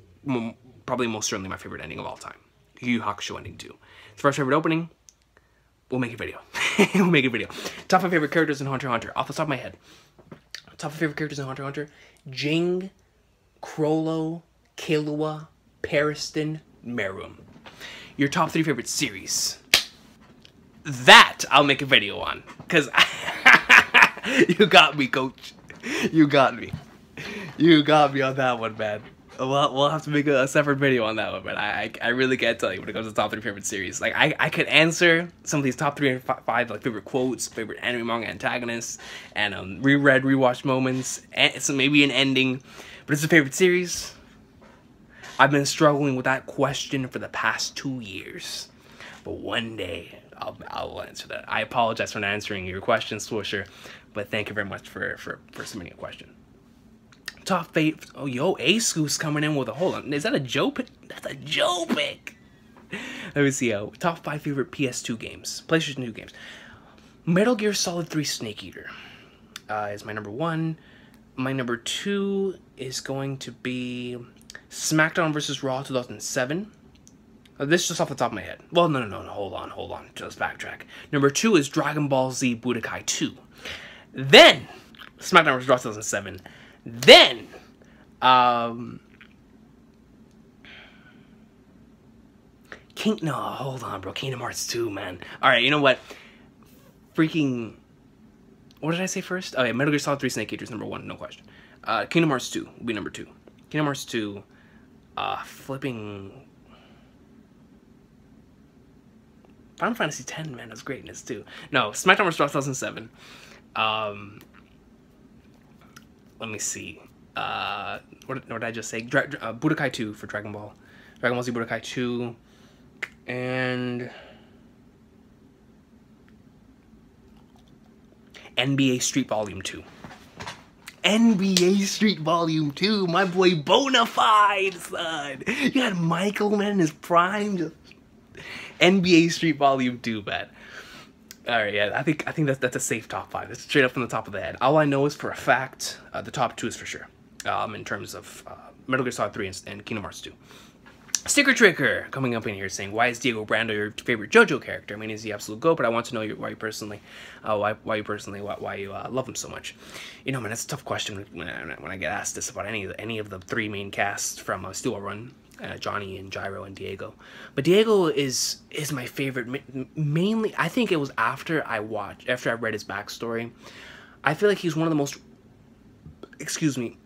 probably most certainly my favorite ending of all time. Yu Yu Hakusho ending 2. It's first favorite opening. We'll make a video. We'll make a video. Top 5 favorite characters in Hunter x Hunter. Off the top of my head. Top 5 favorite characters in Hunter x Hunter. Jing, Chrollo, Killua, Pariston, Meruem. Your top 3 favorite series. That I'll make a video on. Because you got me, coach. You got me. You got me on that one, man. We'll have to make a separate video on that one, but I really can't tell you when it comes to top 3 favorite series. Like, I could answer some of these top 3 and 5 like favorite quotes, favorite anime manga antagonists, and rewatch moments, and so maybe an ending. But it's a favorite series. I've been struggling with that question for the past 2 years, but one day I'll answer that. I apologize for not answering your question, Swoosher, but thank you very much for submitting a question. Top 8. Oh, yo, Ace coming in with a hold on. Is that a Joe pick? That's a Joe pick. Let me see. Top 5 favorite PS2 games, PlayStation 2 games. Metal Gear Solid 3 Snake Eater is my number 1. My number 2 is going to be SmackDown vs. Raw 2007. This is just off the top of my head. Well, no. Hold on. Just backtrack. Number 2 is Dragon Ball Z Budokai 2. Then, SmackDown vs. Raw 2007. Then, no, hold on, bro. Kingdom Hearts 2, man. Alright, you know what? Freaking, what did I say first? Oh, yeah, Metal Gear Solid 3 Snake Eater is number 1, no question. Kingdom Hearts 2 will be number 2. Kingdom Hearts 2, flipping... Final Fantasy X, man, that's greatness, too. No, SmackDown vs. Raw 2007. Let me see. What did I just say? Budokai 2 for Dragon Ball. Dragon Ball Z Budokai 2. And... NBA Street Volume 2. NBA Street Volume 2. My boy Bonafide, son. You got Michael, man, in his prime. Just... NBA Street Volume 2, man. Alright, yeah, I think that's a safe top 5. It's straight up from the top of the head. All I know is for a fact, the top 2 is for sure. In terms of Metal Gear Solid 3 and Kingdom Hearts 2. Sticker Tricker coming up in here saying, why is Diego Brando your favorite JoJo character? I mean, he's the absolute GOAT, but I want to know why you personally love him so much. You know, man, that's a tough question when I get asked this about any of the 3 main casts from Steel Run. Johnny and Gyro and Diego. But Diego is my favorite, mainly, I think it was after I read his backstory. I feel like he's one of the most, excuse me,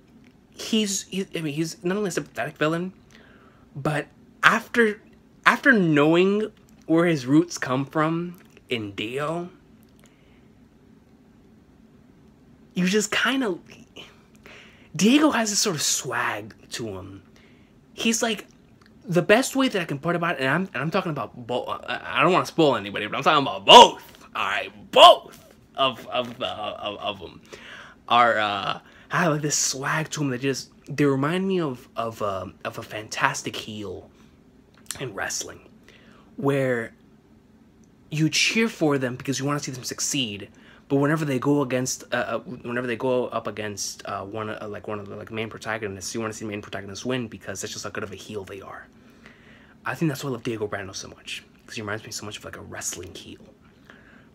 he's not only a sympathetic villain, but after knowing where his roots come from in Dio, you just kind of... Diego has this sort of swag to him. He's like... The best way that I can put about it, and I'm talking about both... I don't want to spoil anybody, but I'm talking about both. Alright, both of them are... have like this swag to them that just... They remind me of a fantastic heel in wrestling, where you cheer for them because you want to see them succeed, but whenever they go against, whenever they go up against one of the main protagonists, you want to see the main protagonists win because that's just how good of a heel they are. I think that's why I love Diego Brando so much, because he reminds me so much of like a wrestling heel.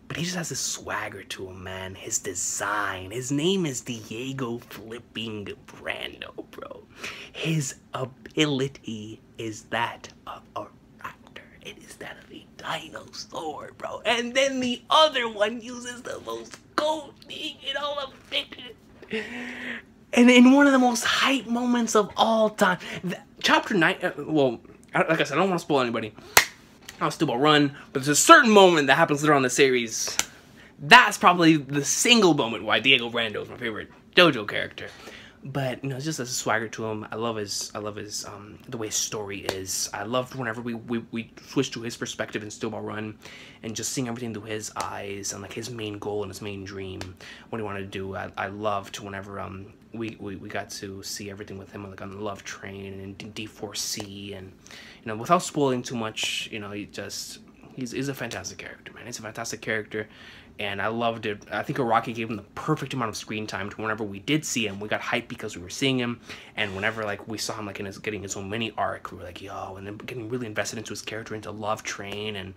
But he just has this swagger to him, man. His design. His name is Diego Flipping Brando, bro. His ability is that of a raptor. It is that of a dinosaur, bro. And then the other one uses the most goat thing in all of fiction. And in one of the most hype moments of all time. Chapter 9, well, like I said, I don't want to spoil anybody. I'll still run, but there's a certain moment that happens later on in the series. That's probably the single moment why Diego Brando is my favorite JoJo character. But you know, it's just a swagger to him. I love his the way his story is. I loved whenever we switched to his perspective in Steel Ball Run, and just seeing everything through his eyes and like his main goal and his main dream, what he wanted to do. I loved whenever we got to see everything with him like on the Love Train and D4C, and you know, without spoiling too much, you know, he's a fantastic character, man. He's a fantastic character. And I loved it. I think Araki gave him the perfect amount of screen time to whenever we did see him, we got hyped because we were seeing him. And whenever like we saw him like getting his own mini arc, we were like, yo, and then getting really invested into his character, into Love Train, and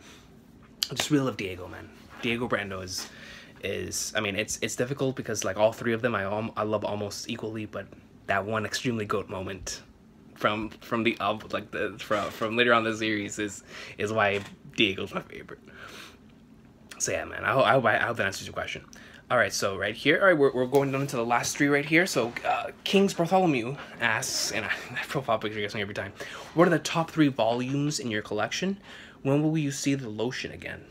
I just really love Diego, man. Diego Brando is I mean, it's difficult because like all three of them I love almost equally, but that one extremely GOAT moment from later on in the series is why Diego's my favorite. So yeah, man, I hope that answers your question. Alright, so right here, alright, we're going down into the last three right here. So, King's Bartholomew asks, and that profile picture gets me every time, what are the top 3 volumes in your collection? When will you see the lotion again?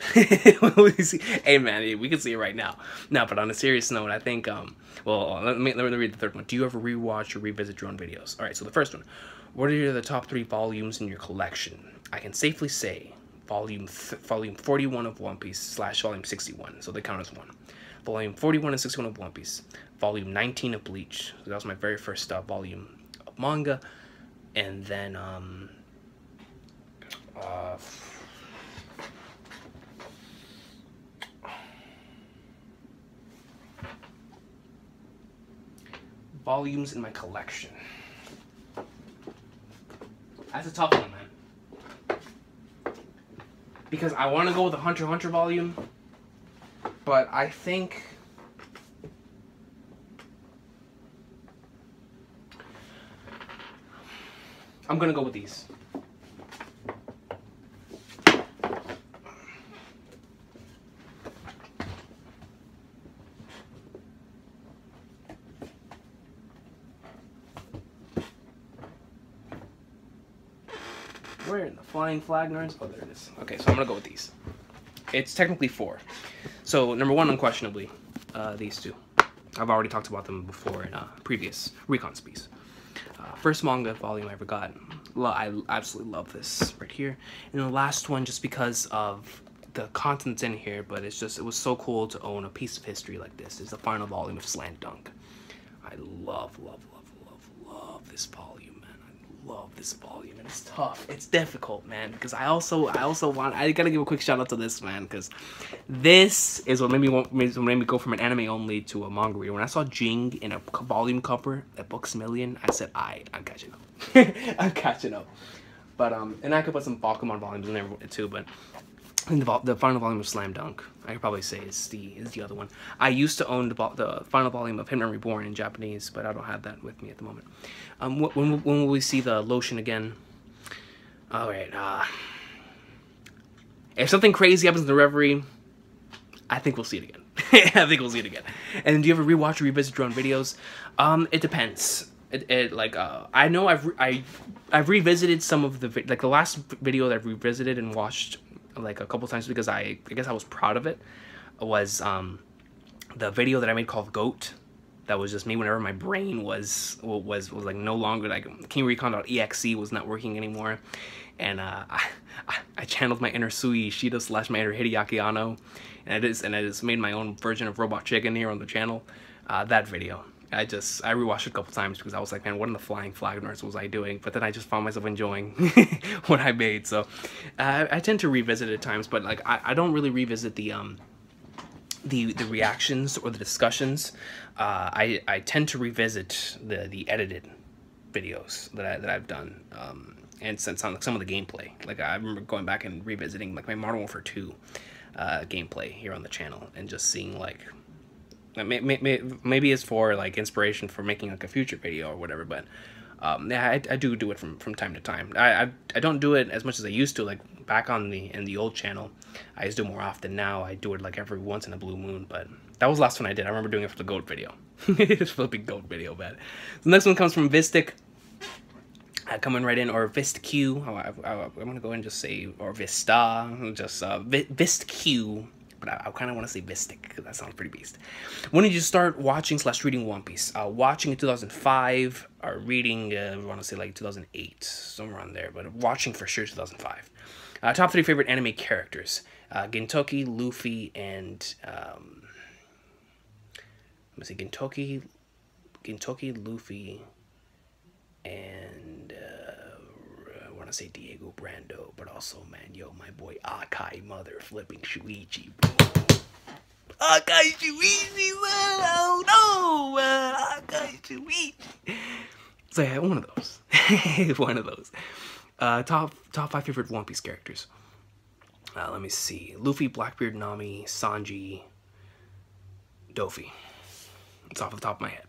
When will you see... Hey, man, we can see it right now. No, but on a serious note, I think, well, let me read the third one. Do you ever rewatch or revisit your own videos? Alright, so the first one, what are the top 3 volumes in your collection? I can safely say... Volume 41 of One Piece / Volume 61, so they count as one. Volume 41 and 61 of One Piece. Volume 19 of Bleach, so that was my very first volume of manga. And then, volumes in my collection. That's a tough one, man. Because I want to go with the Hunter x Hunter volume, but I think I'm gonna go with these. Where in the flying flag nerds? Oh, there it is. Okay, so I'm gonna go with these. It's technically 4. So number 1, unquestionably, these two. I've already talked about them before in a previous Recon Speeds. First manga volume I ever got. I absolutely love this right here. And the last one, just because of the contents in here, but it was so cool to own a piece of history like this. It's the final volume of Slam Dunk. I love this volume, man. I love this volume, and it's tough. It's difficult, man, because I gotta give a quick shout out to this, man, because this is what made me go from an anime only to a manga reader. When I saw Jing in a volume cover at Books A Million, I said, I'm catching up. I'm catching up. But and I could put some Bakuman volumes in there too, but the final volume of Slam Dunk, I could probably say is the other one. I used to own the final volume of Hitman Reborn in Japanese, but I don't have that with me at the moment. When will we see the lotion again? Alright, if something crazy happens in the Reverie, I think we'll see it again. I think we'll see it again. And do you ever rewatch or revisit your own videos? It depends. I know I've revisited some of the, like the last video that I've revisited and watched like a couple times because I guess I was proud of it, was the video that I made called Goat. That was just me whenever my brain was like no longer, like KingRecon.exe was not working anymore, and I channeled my inner Sui Ishida / my inner Hideaki Anno, and I just made my own version of Robot Chicken here on the channel. That video, I rewatched it a couple times because I was like, man, what in the flying flag nerds was I doing? But then I just found myself enjoying what I made. So I tend to revisit it at times, but like I don't really revisit the reactions or the discussions. I tend to revisit the edited videos that I've done, and since on some of the gameplay. Like I remember going back and revisiting like my Modern Warfare 2 gameplay here on the channel, and just seeing like maybe it's for like inspiration for making like a future video or whatever. But yeah, I do it from time to time. I don't do it as much as I used to, like back in the old channel. I used to do it more often. Now I do it like every once in a blue moon, but that was the last one I did. I remember doing it for the goat video. It's for the big goat video, man. The next one comes from Vistic. Coming right in, or VistQ. I'm gonna go and just say, or Vista, just VistQ. But I kind of want to say Vistic because that sounds pretty beast. When did you start watching / reading One Piece? Watching in 2005, or reading, I want to say like 2008, somewhere around there. But watching for sure 2005. Top 3 favorite anime characters: Gintoki, Luffy, and let's see, Gintoki, Luffy, and I want to say Diego Brando, but also, man, yo, my boy Akai, mother flipping Shuichi, bro. Akai Shuichi, well, oh no, Akai Shuichi. So yeah, one of those. One of those. Top 5 favorite One Piece characters. Let me see. Luffy, Blackbeard, Nami, Sanji, Dofi. It's off the top of my head.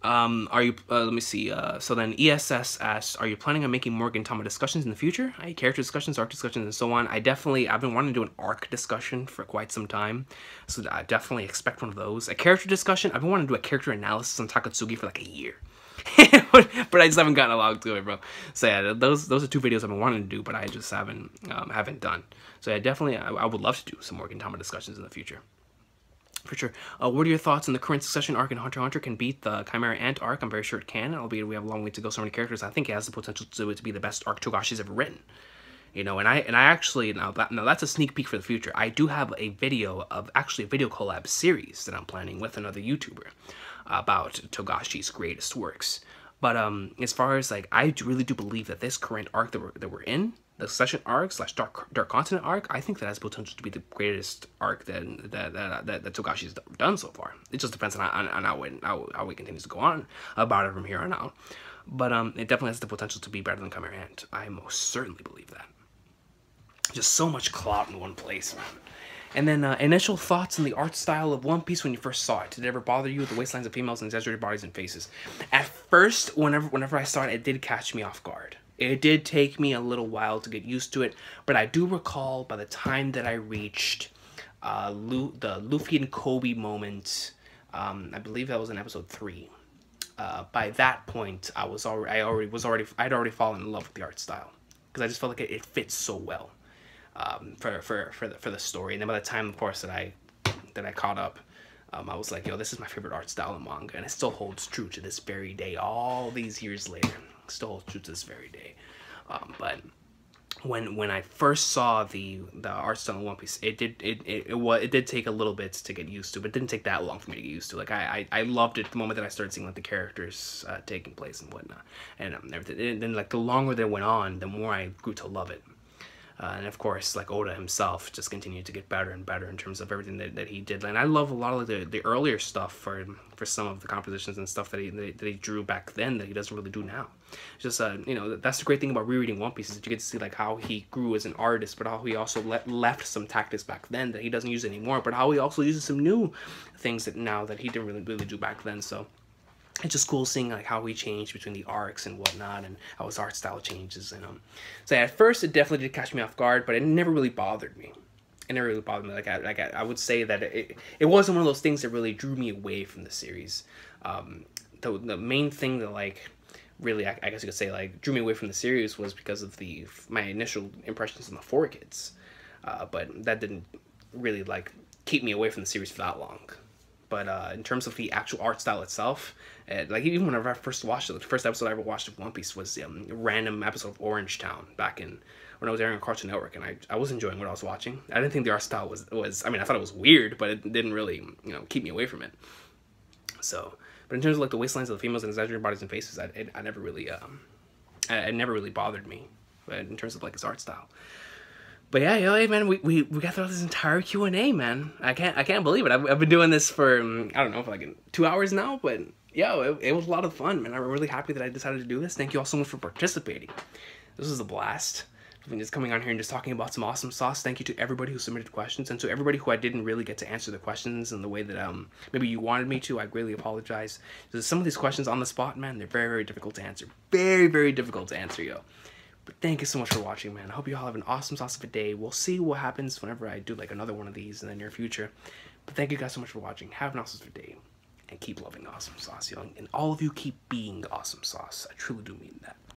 Are you, let me see, so then ESS asks, are you planning on making more Gintama discussions in the future? Character discussions, arc discussions, and so on. I've been wanting to do an arc discussion for quite some time, so I definitely expect one of those. A character discussion, I've been wanting to do a character analysis on Takatsuki for like a year. But I just haven't gotten along to it, bro. So yeah, those are 2 videos I've been wanting to do, but I just haven't done. So yeah, definitely, I would love to do some more Gintama discussions in the future. For sure. What are your thoughts on the current Succession arc in Hunter x Hunter? Can beat the Chimera Ant arc? I'm very sure it can, albeit we have a long way to go, so many characters. I think it has the potential to be the best arc Togashi's ever written. You know, and I actually, now that's a sneak peek for the future. I do have a video collab series that I'm planning with another YouTuber about Togashi's greatest works. But as far as like, I really do believe that this current arc that we're in, the Succession arc / Dark Continent arc, I think that has potential to be the greatest arc that Togashi's done so far. It just depends on how it continues to go on about it from here on out. But it definitely has the potential to be better than Chimera Ant. I most certainly believe that. Just so much clout in one place, man. And then initial thoughts on the art style of One Piece when you first saw it. Did it ever bother you with the waistlines of females and exaggerated bodies and faces? At first, whenever I saw it, it did catch me off guard. It did take me a little while to get used to it, but I do recall by the time that I reached the Luffy and Kobe moment, I believe that was in episode 3. By that point, I'd already fallen in love with the art style because I just felt like it fits so well for the story. And then by the time, of course, that I caught up, I was like, yo, this is my favorite art style in manga, and it still holds true to this very day. All these years later, still holds true to this very day. But when I first saw the art style in One Piece, it did take a little bit to get used to, but it didn't take that long for me to get used to. Like I loved it the moment that I started seeing like the characters taking place and whatnot, and everything. And then like the longer they went on, the more I grew to love it. And of course, like Oda himself just continued to get better and better in terms of everything that he did. And I love a lot of the earlier stuff for some of the compositions and stuff that he drew back then that he doesn't really do now. Just you know, that's the great thing about rereading One Piece is that you get to see like how he grew as an artist, but how he also left some tactics back then that he doesn't use anymore, but how he also uses some new things that now that he didn't really do back then. So it's just cool seeing like how he changed between the arcs and whatnot, and how his art style changes. And so at first it definitely did catch me off guard, but it never really bothered me. It never really bothered me. I would say that it wasn't one of those things that really drew me away from the series. The main thing that like really I guess you could say like drew me away from the series was because of my initial impressions on the 4 Kids. but that didn't really like keep me away from the series for that long. But in terms of the actual art style itself, like even whenever I first watched it, the first episode I ever watched of One Piece was a random episode of Orange Town back in when I was airing on Cartoon Network, and I was enjoying what I was watching. I didn't think the art style was I mean, I thought it was weird, but it didn't really keep me away from it. So, but in terms of like the waistlines of the females and exaggerated bodies and faces, I never really it never really bothered me, but in terms of like his art style. But yeah, yo, hey man, we got through this entire Q&A, man. I can't believe it. I've been doing this for I don't know, for like 2 hours now, but yo, it was a lot of fun, man. I'm really happy that I decided to do this. Thank you all so much for participating. This was a blast. I mean, just coming on here and just talking about some awesome sauce. Thank you to everybody who submitted questions, and to everybody who I didn't really get to answer the questions in the way that maybe you wanted me to. I greatly apologize. Because some of these questions on the spot, man, they're very, very difficult to answer. Very, very difficult to answer, yo. But thank you so much for watching, man. I hope you all have an awesome sauce of a day. We'll see what happens whenever I do like another one of these in the near future. But thank you guys so much for watching. Have an awesome day. And keep loving awesome sauce, yo. And all of you keep being awesome sauce. I truly do mean that.